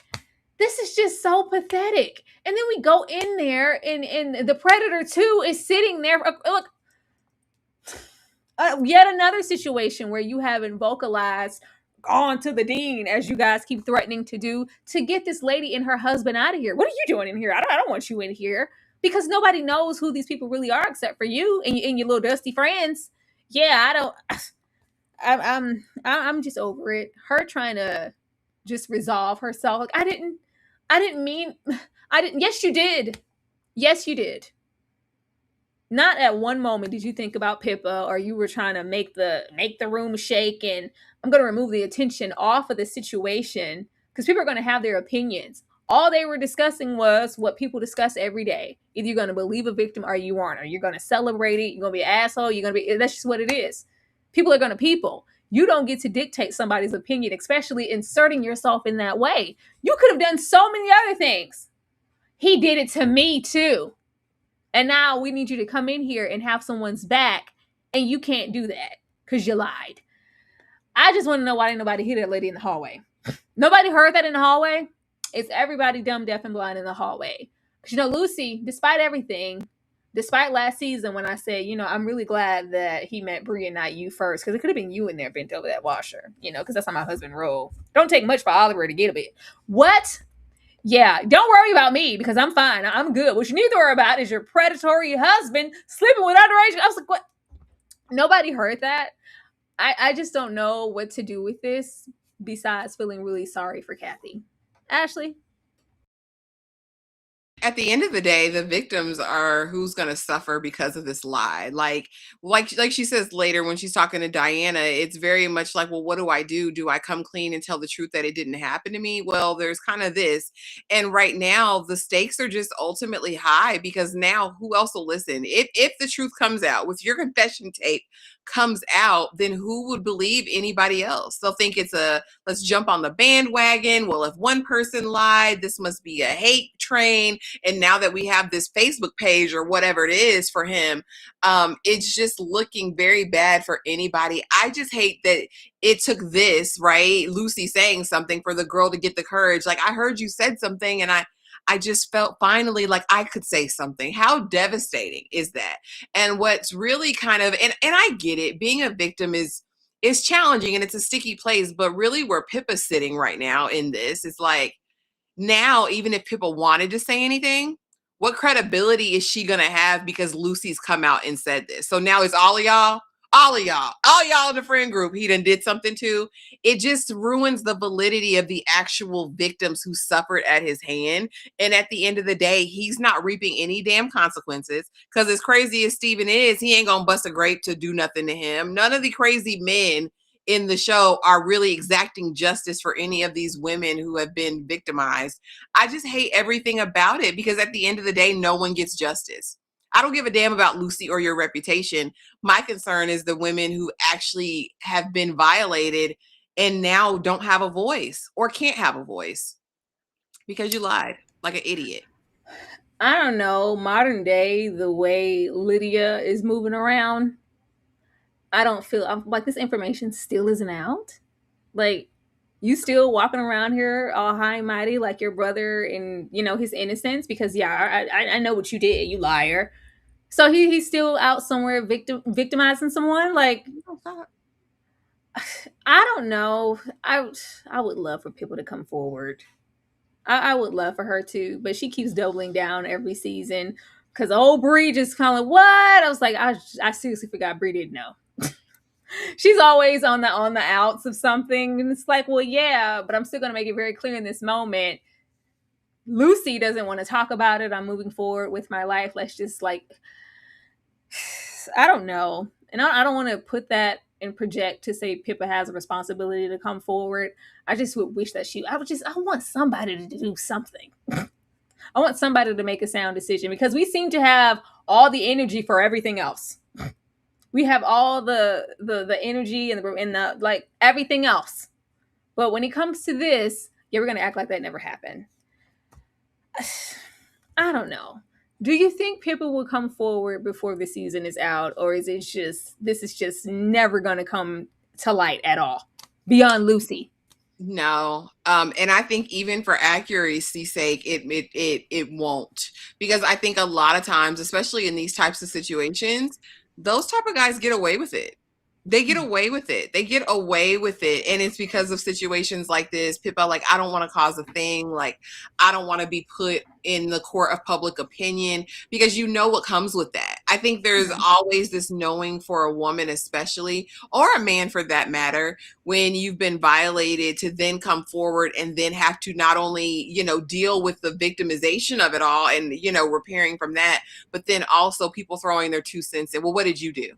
Speaker 2: this is just so pathetic. And then we go in there, and the Predator 2 is sitting there. Look, yet another situation where you haven't vocalized, gone to the dean, as you guys keep threatening to do, to get this lady and her husband out of here. What are you doing in here? I don't want you in here. Because nobody knows who these people really are except for you and your little dusty friends. Yeah, I'm just over it. Her trying to just resolve herself. Like, I didn't yes, you did. Yes, you did. Not at one moment did you think about Pippa, or you were trying to make the room shake, and I'm going to remove the attention off of the situation, because people are going to have their opinions. All they were discussing was what people discuss every day. Either you're going to believe a victim or you aren't, or you're going to celebrate it. You're going to be an asshole. You're going to be, that's just what it is. People are going to people. You don't get to dictate somebody's opinion, especially inserting yourself in that way. You could have done so many other things. He did it to me too. And now we need you to come in here and have someone's back, and you can't do that because you lied. I just want to know why didn't nobody hear that lady in the hallway. Nobody heard that in the hallway. It's everybody dumb, deaf, and blind in the hallway. Because, you know, Lucy, despite everything, despite last season when I said, you know, I'm really glad that he met Bri and not you first, because it could have been you in there bent over that washer, you know, because that's how my husband rolled. Don't take much for Oliver to get a bit. What? Yeah, don't worry about me because I'm fine. I'm good. What you need to worry about is your predatory husband sleeping with underage. I was like, what? Nobody heard that. I just don't know what to do with this besides feeling really sorry for Kathy. Ashley?
Speaker 3: At the end of the day, the victims are who's going to suffer because of this lie. Like she says later when she's talking to Diana, it's very much like, well, what do I do? Do I come clean and tell the truth that it didn't happen to me? Well, there's kind of this. And right now, the stakes are just ultimately high because now who else will listen? If the truth comes out, with your confession tape comes out, then who would believe anybody else? They'll think it's a let's jump on the bandwagon. Well, if one person lied, this must be a hate train. And now that we have this Facebook page or whatever it is for him, it's just looking very bad for anybody. I just hate that it took this, right? Lucy saying something for the girl to get the courage. Like, I heard you said something and I just felt finally like I could say something. How devastating is that? And what's really kind of, and I get it, being a victim is challenging and it's a sticky place, but really where Pippa's sitting right now in this is like, now, even if Pippa wanted to say anything, what credibility is she going to have because Lucy's come out and said this? So now it's all y'all in the friend group he done did something to. It just ruins the validity of the actual victims who suffered at his hand. And at the end of the day, he's not reaping any damn consequences because as crazy as Steven is, he ain't going to bust a grape to do nothing to him. None of the crazy men in the show are really exacting justice for any of these women who have been victimized. I just hate everything about it because at the end of the day, no one gets justice. I don't give a damn about Lucy or your reputation. My concern is the women who actually have been violated and now don't have a voice or can't have a voice because you lied like an idiot.
Speaker 2: I don't know. Modern day, the way Lydia is moving around, I don't feel I'm like this information still isn't out. Like, you still walking around here all high and mighty like your brother and you know his innocence because yeah, I know what you did, you liar. So he's still out somewhere victimizing someone. Like, I don't know. I would love for people to come forward. I would love for her to, but she keeps doubling down every season because old Bri just kind of like, what? I was like, I seriously forgot Bri didn't know. She's always on the outs of something, and it's like, well, yeah, but I'm still going to make it very clear in this moment. Lucy doesn't want to talk about it. I'm moving forward with my life. Let's just like, I don't know, and I don't want to put that and project to say Pippa has a responsibility to come forward. I just would wish that I want somebody to do something. I want somebody to make a sound decision because we seem to have all the energy for everything else. We have all the energy and the like everything else. But when it comes to this, yeah, we're gonna act like that never happened. I don't know. Do you think Pippa will come forward before the season is out, or is it just this is just never gonna come to light at all beyond Lucy?
Speaker 3: No. And I think even for accuracy's sake, it won't. Because I think a lot of times, especially in these types of situations, those type of guys get away with it. They get away with it. They get away with it. And it's because of situations like this. Pippa, like, I don't want to cause a thing. Like, I don't want to be put in the court of public opinion because you know what comes with that. I think there's always this knowing for a woman, especially, or a man for that matter, when you've been violated to then come forward and then have to not only, you know, deal with the victimization of it all and, you know, repairing from that, but then also people throwing their 2 cents in. Well, what did you do?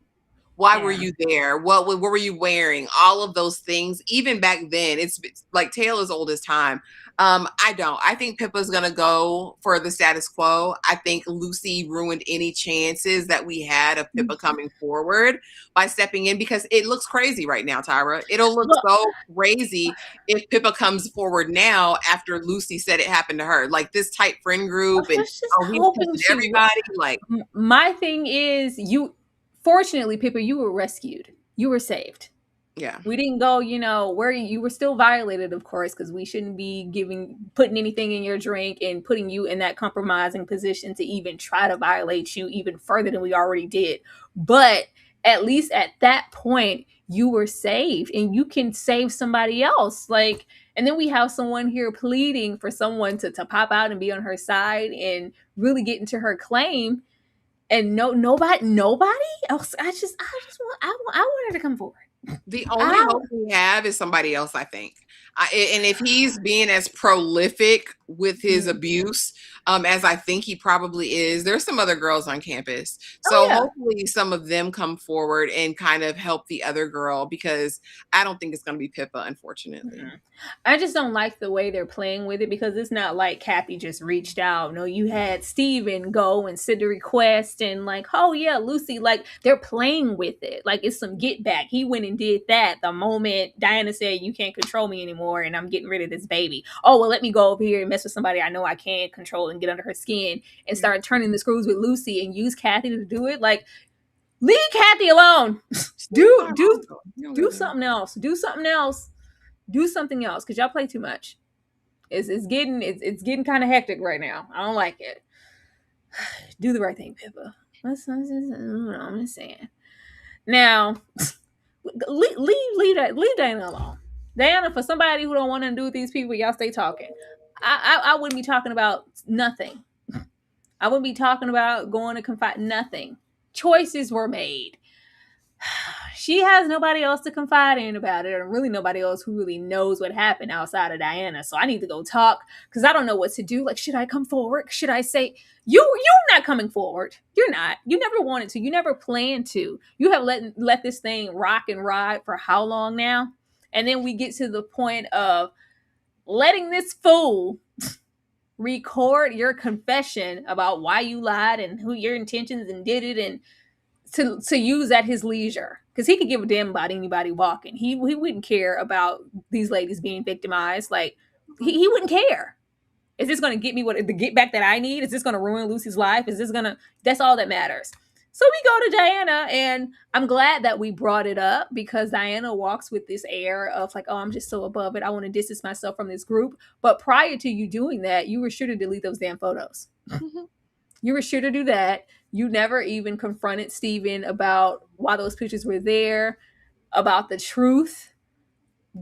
Speaker 3: Why were you there? What were you wearing? All of those things. Even back then, it's like tale as old as time. I don't. I think Pippa's gonna go for the status quo. I think Lucy ruined any chances that we had of Pippa coming forward by stepping in, because it looks crazy right now, Tyra. It'll look so crazy if Pippa comes forward now after Lucy said it happened to her. Like this tight friend group, and he's
Speaker 2: hoping
Speaker 3: everybody. Like
Speaker 2: my thing is, fortunately, Pippa, you were rescued. You were saved.
Speaker 3: Yeah.
Speaker 2: We didn't go, where you were still violated, of course, because we shouldn't be putting anything in your drink and putting you in that compromising position to even try to violate you even further than we already did. But at least at that point, you were saved, and you can save somebody else. Like, and then we have someone here pleading for someone to pop out and be on her side and really get into her claim. And nobody else. I want her to come forward.
Speaker 3: The only hope we have is somebody else, I think. And if he's being as prolific with his abuse as I think he probably is, there's some other girls on campus. So hopefully some of them come forward and kind of help the other girl, because I don't think it's going to be Pippa, unfortunately.
Speaker 2: Mm-hmm. I just don't like the way they're playing with it, because it's not like Kathy just reached out. No, you had Steven go and send a request and like, oh yeah, Lucy, like they're playing with it. Like it's some get back. He went and did that the moment Diana said, you can't control me anymore and I'm getting rid of this baby. Oh, well, let me go over here and mess with somebody I know I can't control and get under her skin and start turning the screws with Lucy and use Kathy to do it. Like, leave Kathy alone. do something else. Do something else. Do something else, because y'all play too much. It's getting kind of hectic right now. I don't like it. Do the right thing, Pippa. I'm just saying. Now, leave Diana alone. Diana, for somebody who don't want to do with these people, y'all stay talking. I wouldn't be talking about nothing. I wouldn't be talking about going to confide. Nothing. Choices were made. She has nobody else to confide in about it, and really nobody else who really knows what happened outside of Diana. So I need to go talk, because I don't know what to do. Like, should I come forward? Should I say, you're not coming forward? You're not. You never wanted to. You never planned to. You have let this thing rock and ride for how long now? And then we get to the point of letting this fool record your confession about why you lied and who your intentions and did it, and to use at his leisure, because he could give a damn about anybody walking. He wouldn't care about these ladies being victimized. Like he wouldn't care. Is this going to get me the get back that I need? Is this going to ruin Lucy's life? That's all that matters. So we go to Diana, and I'm glad that we brought it up, because Diana walks with this air of like, oh, I'm just so above it. I want to distance myself from this group. But prior to you doing that, you were sure to delete those damn photos. You were sure to do that. You never even confronted Steven about why those pictures were there, about the truth.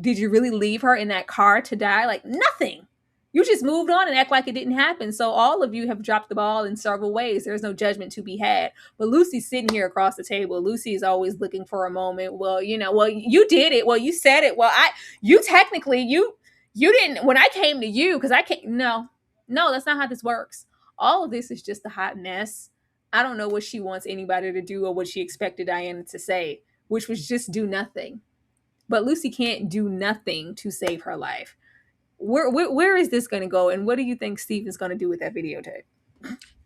Speaker 2: Did you really leave her in that car to die? Like, nothing. You just moved on and act like it didn't happen. So all of you have dropped the ball in several ways. There's no judgment to be had. But Lucy's sitting here across the table. Lucy is always looking for a moment. Well, you did it. Well, you said it. Well, you didn't, when I came to you, because I can't, no, that's not how this works. All of this is just a hot mess. I don't know what she wants anybody to do or what she expected Diana to say, which was just do nothing. But Lucy can't do nothing to save her life. Where is this going to go? And what do you think Steven's going to do with that videotape?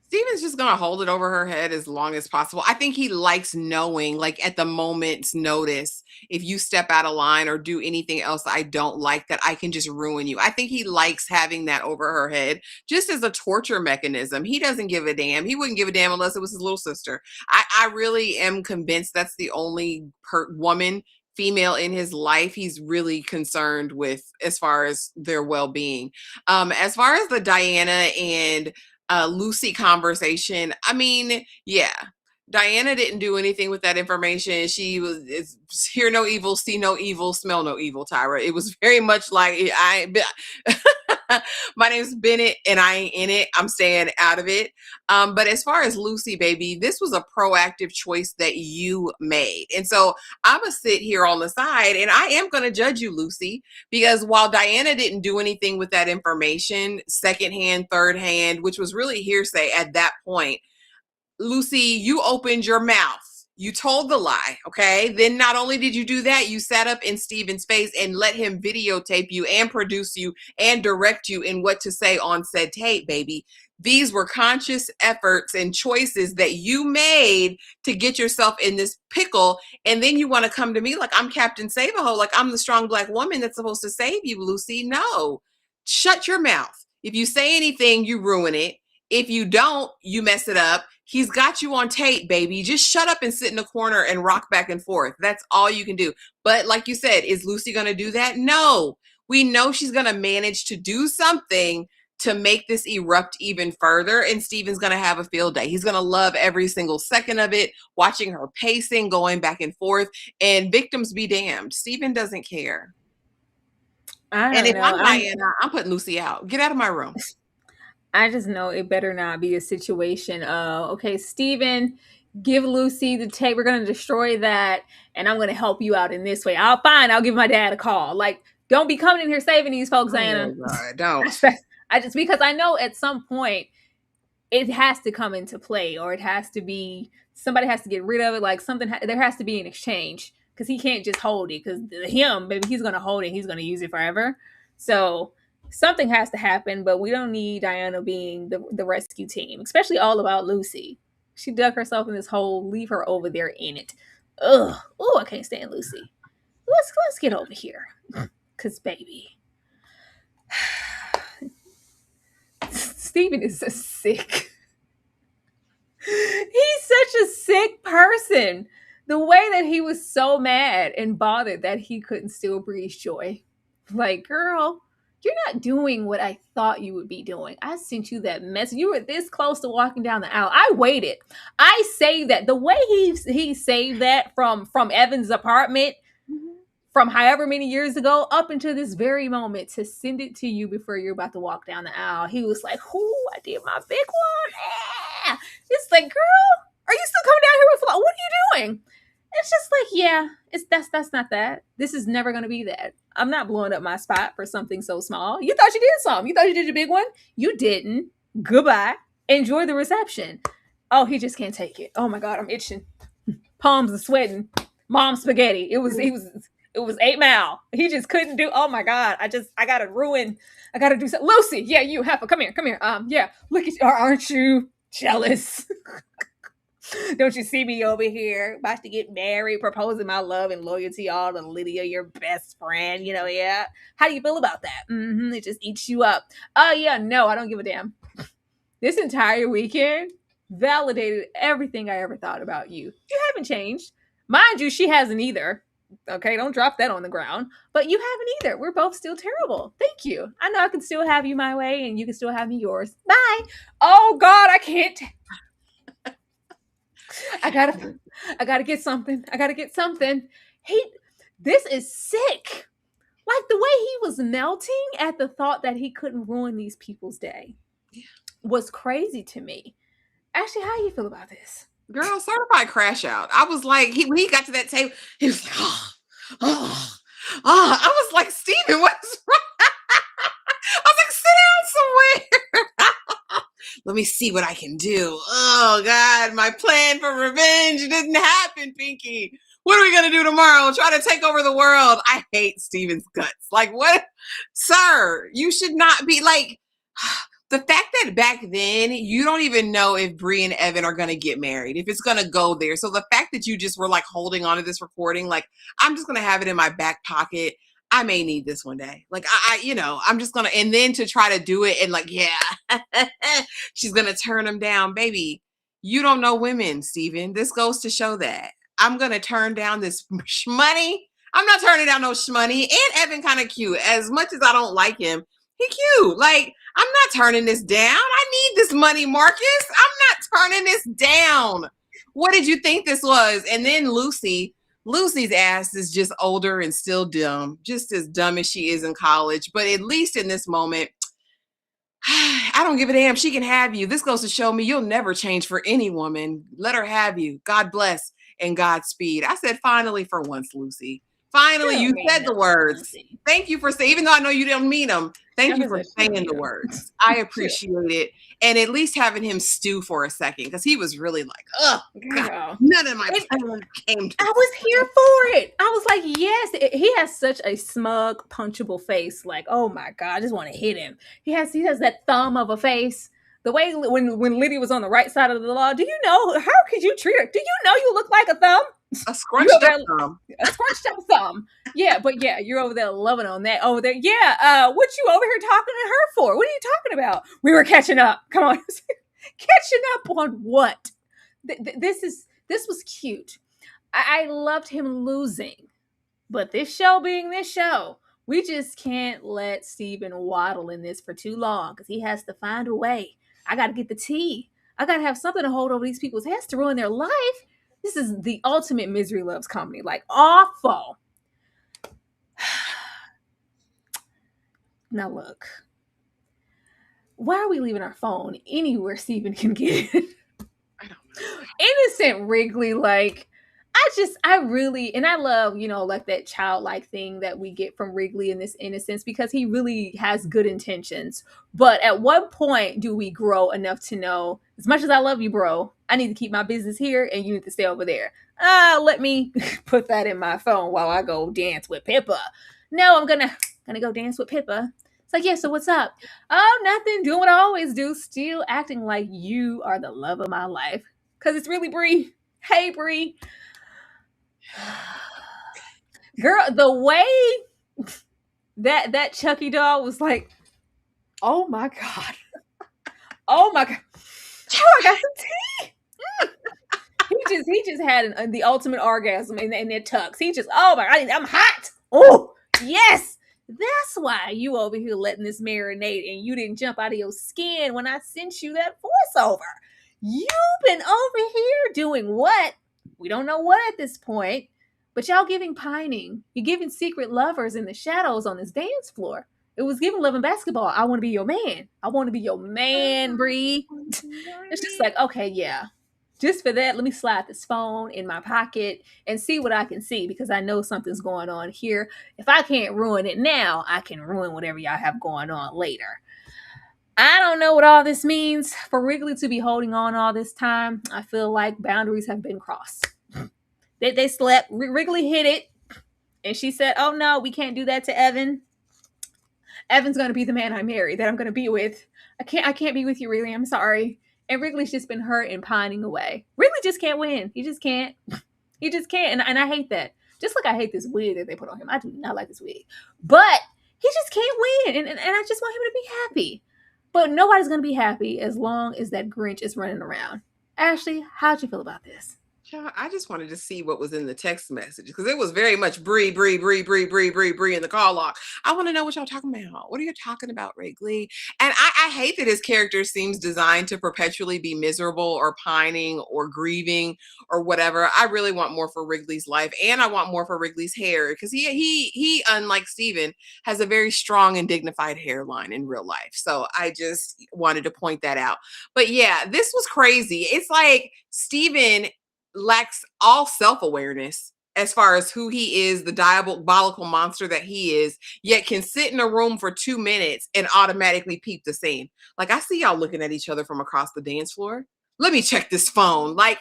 Speaker 3: Steven's just going to hold it over her head as long as possible. I think he likes knowing, like at the moment's notice, if you step out of line or do anything else I don't like, that I can just ruin you. I think he likes having that over her head just as a torture mechanism. He doesn't give a damn. He wouldn't give a damn unless it was his little sister. I really am convinced that's the only female in his life he's really concerned with as far as their well-being. As far as the Diana and Lucy conversation, I mean, yeah, Diana didn't do anything with that information. She was hear no evil, see no evil, smell no evil, Tyra. It was very much like my name's Bennett and I ain't in it. I'm staying out of it. But as far as Lucy, baby, this was a proactive choice that you made. And so I'm going to sit here on the side and I am going to judge you, Lucy, because while Diana didn't do anything with that information, secondhand, third hand, which was really hearsay at that point, Lucy, you opened your mouth You told the lie, okay? Then not only did you do that, you sat up in Steven's face and let him videotape you and produce you and direct you in what to say on said tape, baby. These were conscious efforts and choices that you made to get yourself in this pickle. And then you want to come to me like I'm Captain Save-A-Ho, like I'm the strong Black woman that's supposed to save you, Lucy. No, shut your mouth. If you say anything, you ruin it. If you don't, you mess it up. He's got you on tape, baby. Just shut up and sit in a corner and rock back and forth. That's all you can do. But like you said, is Lucy going to do that? No. We know she's going to manage to do something to make this erupt even further. And Steven's going to have a field day. He's going to love every single second of it, watching her pacing, going back and forth. And victims be damned. Steven doesn't care. And if I'm Diana, I'm putting Lucy out. Get out of my room.
Speaker 2: I just know it better not be a situation of, okay, Steven, give Lucy the tape. We're going to destroy that. And I'm going to help you out in this way. I'll give my dad a call. Like, don't be coming in here saving these folks, Diana.
Speaker 3: Oh, God, don't.
Speaker 2: Because I know at some point it has to come into play, or it has to be, somebody has to get rid of it. Like there has to be an exchange, because he can't just hold it, because baby, he's going to hold it. He's going to use it forever. So something has to happen, but we don't need Diana being the rescue team, especially all about Lucy. She dug herself in this hole. Leave her over there in it. Ugh. Oh, I can't stand Lucy. Let's get over here. Because, baby, Steven is so sick. He's such a sick person. The way that he was so mad and bothered that he couldn't still breathe joy. Like, girl, you're not doing what I thought you would be doing. I sent you that message. You were this close to walking down the aisle. I waited. I saved that. The way he saved that from Evan's apartment, from however many years ago up until this very moment, to send it to you before you're about to walk down the aisle. He was like, "Ooh, I did my big one." It's like, girl, are you still coming down here with flaws? What are you doing? It's just like, yeah, that's not that. This is never going to be that. I'm not blowing up my spot for something so small. You thought you did something. You thought you did your big one. You didn't. Goodbye. Enjoy the reception. Oh, he just can't take it. Oh my God, I'm itching. Palms are sweating. Mom spaghetti. It was 8 Mile. He just couldn't do. Oh my God. I gotta do something. Lucy, yeah, you Heifer, come here. Yeah, look at you. Aren't you jealous? Don't you see me over here about to get married, proposing my love and loyalty all to Lydia, your best friend? Yeah. How do you feel about that? It just eats you up. Yeah, no, I don't give a damn. This entire weekend validated everything I ever thought about you. You haven't changed. Mind you, she hasn't either. Okay, don't drop that on the ground. But you haven't either. We're both still terrible. Thank you. I know I can still have you my way, and you can still have me yours. Bye. Oh God, I can't. I gotta get something. This is sick. Like the way he was melting at the thought that he couldn't ruin these people's day was crazy to me. Ashley, how do you feel about this?
Speaker 3: Girl, certified crash out. I was like, when he got to that table, he was like, oh. I was like, Steven, what's wrong? I was like, sit down somewhere. Let me see what I can do. Oh God, my plan for revenge didn't happen, Pinky. What are we going to do tomorrow? Try to take over the world. I hate Steven's guts. Like, what? Sir, you should not be like... The fact that back then you don't even know if Bri and Evan are going to get married, if it's going to go there. So the fact that you just were like holding on to this recording, like, I'm just going to have it in my back pocket. I may need this one day. Like, I'm just going to, and then to try to do it and like, yeah, she's going to turn him down. Baby, you don't know women, Steven. This goes to show that. I'm going to turn down this shmoney. I'm not turning down no shmoney. And Evan kind of cute. As much as I don't like him, he cute. Like, I'm not turning this down. I need this money, Marcus. I'm not turning this down. What did you think this was? And then Lucy's ass is just older and still dumb, just as dumb as she is in college. But at least in this moment, I don't give a damn. She can have you. This goes to show me you'll never change for any woman. Let her have you. God bless and Godspeed. I said finally for once, Lucy. Finally, you said the words. Thank you for saying, even though I know you don't mean them, thank you for saying the words. I appreciate it. And at least having him stew for a second, because he was really like, oh, God, none of my plans came to
Speaker 2: I was here for it. I was like, yes. He has such a smug, punchable face. Like, oh my God, I just want to hit him. He has that thumb of a face. The way when Lydia was on the right side of the law, do you know, how could you treat her? Do you know you look like a thumb?
Speaker 3: A scrunched up thumb.
Speaker 2: A scrunched up thumb. Yeah, but yeah, you're over there loving on that. Over there. Yeah, what you over here talking to her for? What are you talking about? We were catching up. Come on. Catching up on what? This was cute. I loved him losing. But this show being this show, we just can't let Steven waddle in this for too long because he has to find a way. I got to get the tea. I got to have something to hold over these people's heads to ruin their life. This is the ultimate misery loves comedy. Like, awful. Now, look. Why are we leaving our phone anywhere Steven can get it?
Speaker 3: I don't know.
Speaker 2: Innocent Wrigley, like, I really, and I love, like that childlike thing that we get from Wrigley in this innocence because he really has good intentions. But at what point do we grow enough to know, as much as I love you, bro, I need to keep my business here and you need to stay over there. Let me put that in my phone while I go dance with Pippa. No, I'm gonna go dance with Pippa. It's like, yeah, so what's up? Oh, nothing, doing what I always do, still acting like you are the love of my life. Because it's really Bri. Hey, Bri. Girl, the way that Chucky doll was like, oh my God. Oh my God. Oh, I got some tea. He just had the ultimate orgasm in their tux. He just, oh my God, I'm hot. Oh, yes. That's why you over here letting this marinate and you didn't jump out of your skin when I sent you that voiceover. You've been over here doing what? We don't know what at this point, but y'all giving pining. You're giving secret lovers in the shadows on this dance floor. It was giving Love and Basketball. I want to be your man. I want to be your man, Bri. It's just like, okay, yeah. Just for that, let me slide this phone in my pocket and see what I can see because I know something's going on here. If I can't ruin it now, I can ruin whatever y'all have going on later. I don't know what all this means for Wrigley to be holding on all this time. I feel like boundaries have been crossed. They slept. Wrigley hit it. And she said, oh no, we can't do that to Evan. Evan's going to be the man I marry that I'm going to be with. I can't be with you, Wrigley. I'm sorry. And Wrigley's just been hurt and pining away. Wrigley just can't win. He just can't. He just can't. And I hate that. Just like I hate this wig that they put on him. I do not like this wig. But he just can't win. And I just want him to be happy. But nobody's going to be happy as long as that Grinch is running around. Ashley, how'd you feel about this?
Speaker 3: I just wanted to see what was in the text message because it was very much Bri in the call log. I want to know what y'all talking about. What are you talking about, Wrigley? And I hate that his character seems designed to perpetually be miserable or pining or grieving or whatever. I really want more for Wrigley's life, and I want more for Wrigley's hair because he unlike Steven has a very strong and dignified hairline in real life. So I just wanted to point that out. But yeah, this was crazy. It's like Steven lacks all self-awareness as far as who he is, the diabolical monster that he is, yet can sit in a room for 2 minutes and automatically peep the same. Like, I see y'all looking at each other from across the dance floor. Let me check this phone. Like,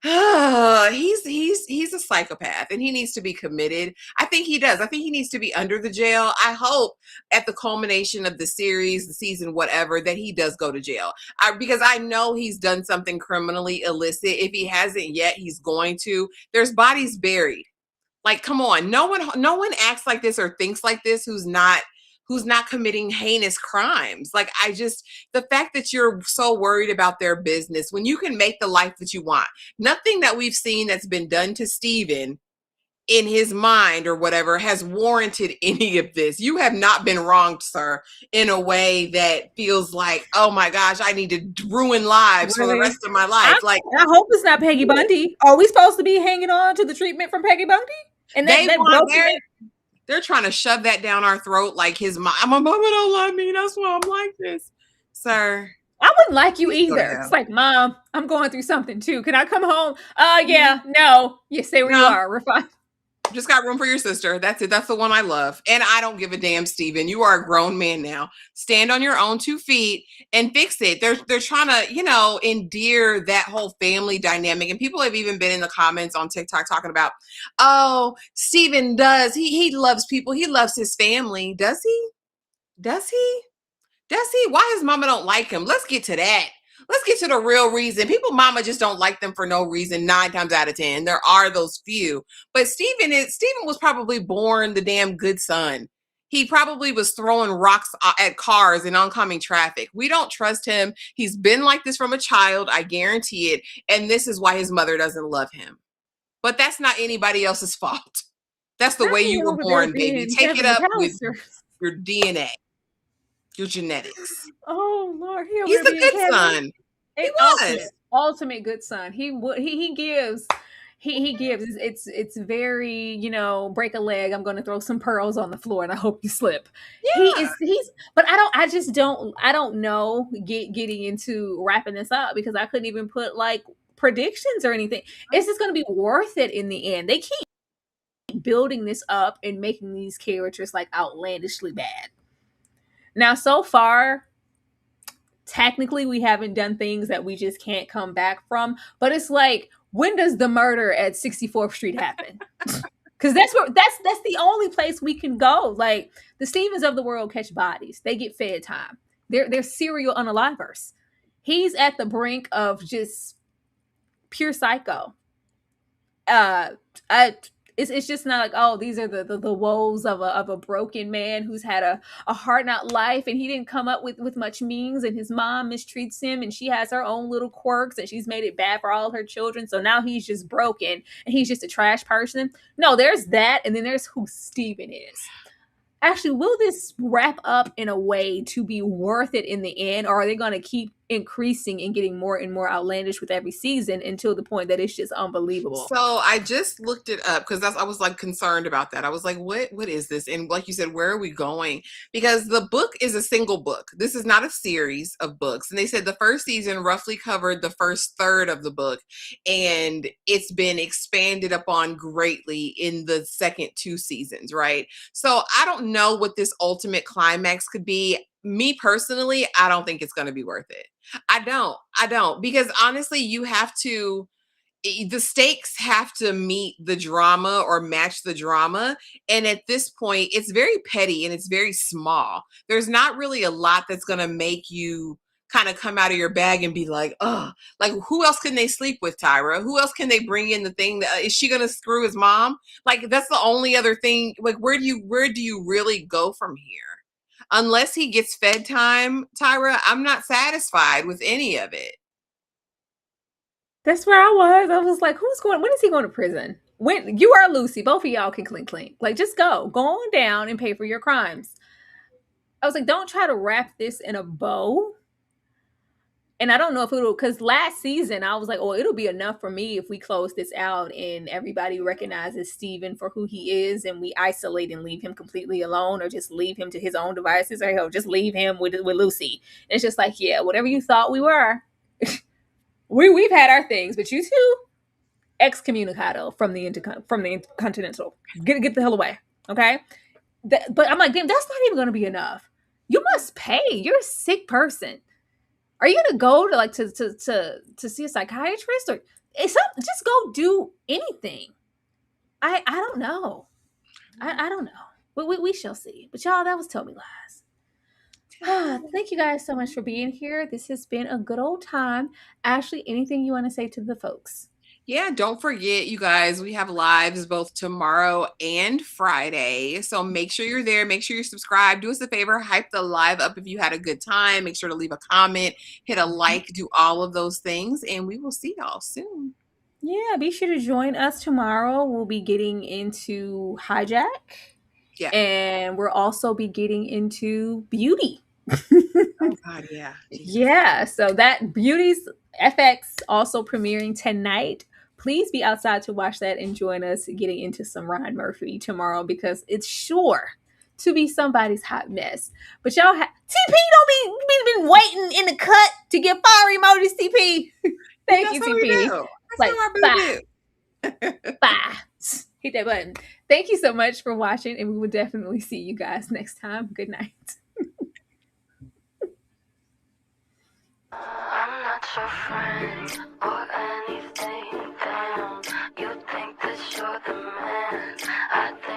Speaker 3: he's a psychopath and he needs to be committed. I think he does. I think he needs to be under the jail. I hope at the culmination of the series, the season, whatever, that he does go to jail. Because I know he's done something criminally illicit. If he hasn't yet, he's going to. There's bodies buried. Like, come on. No one acts like this or thinks like this who's not committing heinous crimes. Like, the fact that you're so worried about their business when you can make the life that you want. Nothing that we've seen that's been done to Steven in his mind or whatever has warranted any of this. You have not been wronged, sir, in a way that feels like, oh my gosh, I need to ruin lives for the rest of my life. I
Speaker 2: hope it's not Peggy Bundy. Are we supposed to be hanging on to the treatment from Peggy Bundy? And
Speaker 3: they're trying to shove that down our throat like his mom. My mama don't love me. That's why I'm like this. Sir.
Speaker 2: I wouldn't like you either. It's like, Mom, I'm going through something too. Can I come home? Yeah, no. You stay where you are. We're fine.
Speaker 3: Just got room for your sister. That's it. That's the one I love. And I don't give a damn, Steven. You are a grown man now. Stand on your own 2 feet and fix it. They're trying to, endear that whole family dynamic. And people have even been in the comments on TikTok talking about, oh, Steven does. He loves people. He loves his family. Does he? Does he? Does he? Why his mama don't like him? Let's get to that. Let's get to the real reason. People mama just don't like them for no reason 9 times out of 10. There are those few. But Steven was probably born the damn good son. He probably was throwing rocks at cars in oncoming traffic. We don't trust him. He's been like this from a child. I guarantee it. And this is why his mother doesn't love him. But that's not anybody else's fault. That's the way you were born, baby. Take it up with your DNA. Your genetics.
Speaker 2: Oh Lord,
Speaker 3: he's the good son. He was
Speaker 2: ultimate good son. He gives. He gives. It's very, break a leg, I'm going to throw some pearls on the floor and I hope you slip. Yeah. But I don't know getting into wrapping this up because I couldn't even put like predictions or anything. It's just going to be worth it in the end. They keep building this up and making these characters like outlandishly bad. Now, so far, technically, we haven't done things that we just can't come back from. But it's like, when does the murder at 64th Street happen? Because that's the only place we can go. Like, the Stevens of the world catch bodies. They get fed time. They're serial unalivers. He's at the brink of just pure psycho. It's just not like, oh, these are the woes of a broken man who's had a hard not life and he didn't come up with much means and his mom mistreats him and she has her own little quirks and she's made it bad for all her children. So now he's just broken and he's just a trash person. No, there's that. And then there's who Steven is. Actually, will this wrap up in a way to be worth it in the end? Or are they going to keep increasing and getting more and more outlandish with every season until the point that it's just unbelievable?
Speaker 3: So I just looked it up because I was like concerned about that. I was like, what is this? And like you said, where are we going? Because the book is a single book. This is not a series of books. And they said the first season roughly covered the first third of the book. And it's been expanded upon greatly in the second 2 seasons, right? So I don't know what this ultimate climax could be. Me personally, I don't think it's going to be worth it. I don't, because honestly, the stakes have to meet the drama or match the drama. And at this point, it's very petty and it's very small. There's not really a lot that's going to make you kind of come out of your bag and be like, oh, like who else can they sleep with, Tyra? Who else can they bring in the thing that is she going to screw his mom? Like, that's the only other thing. Like, where do you really go from here? Unless he gets fed time, Tyra, I'm not satisfied with any of it.
Speaker 2: That's where I was. I was like, when is he going to prison? When you are Lucy, both of y'all can clean. Like, just go on down and pay for your crimes. I was like, don't try to wrap this in a bow. And I don't know if it'll, because last season I was like, oh, it'll be enough for me if we close this out and everybody recognizes Steven for who he is and we isolate and leave him completely alone or just leave him to his own devices or hell, just leave him with Lucy. And it's just like, yeah, whatever you thought we were, we've had our things, but you two, excommunicado from the Intercontinental. Get the hell away, okay? But I'm like, damn, that's not even going to be enough. You must pay. You're a sick person. Are you gonna go to like to see a psychiatrist or just go do anything? I don't know. I don't know. But we shall see. But y'all, that was Tell Me Lies. Thank you guys so much for being here. This has been a good old time. Ashley, anything you want to say to the folks?
Speaker 3: Yeah, don't forget, you guys, we have lives both tomorrow and Friday. So make sure you're there. Make sure you're subscribed. Do us a favor, hype the live up if you had a good time. Make sure to leave a comment, hit a like, do all of those things. And we will see y'all soon.
Speaker 2: Yeah, be sure to join us tomorrow. We'll be getting into Hijack. Yeah. And we'll also be getting into Beauty.
Speaker 3: Oh, God, yeah.
Speaker 2: Yeah, so that Beauty's FX also premiering tonight. Please be outside to watch that and join us getting into some Ryan Murphy tomorrow because it's sure to be somebody's hot mess. But y'all, TP don't been waiting in the cut to get fire emojis, TP. Thank you, TP.
Speaker 3: That's
Speaker 2: like, bye. Bye. hit that button. Thank you so much for watching, and we will definitely see you guys next time. Good night.
Speaker 1: I'm not your friend or anything. Damn, you think that you're the man. I think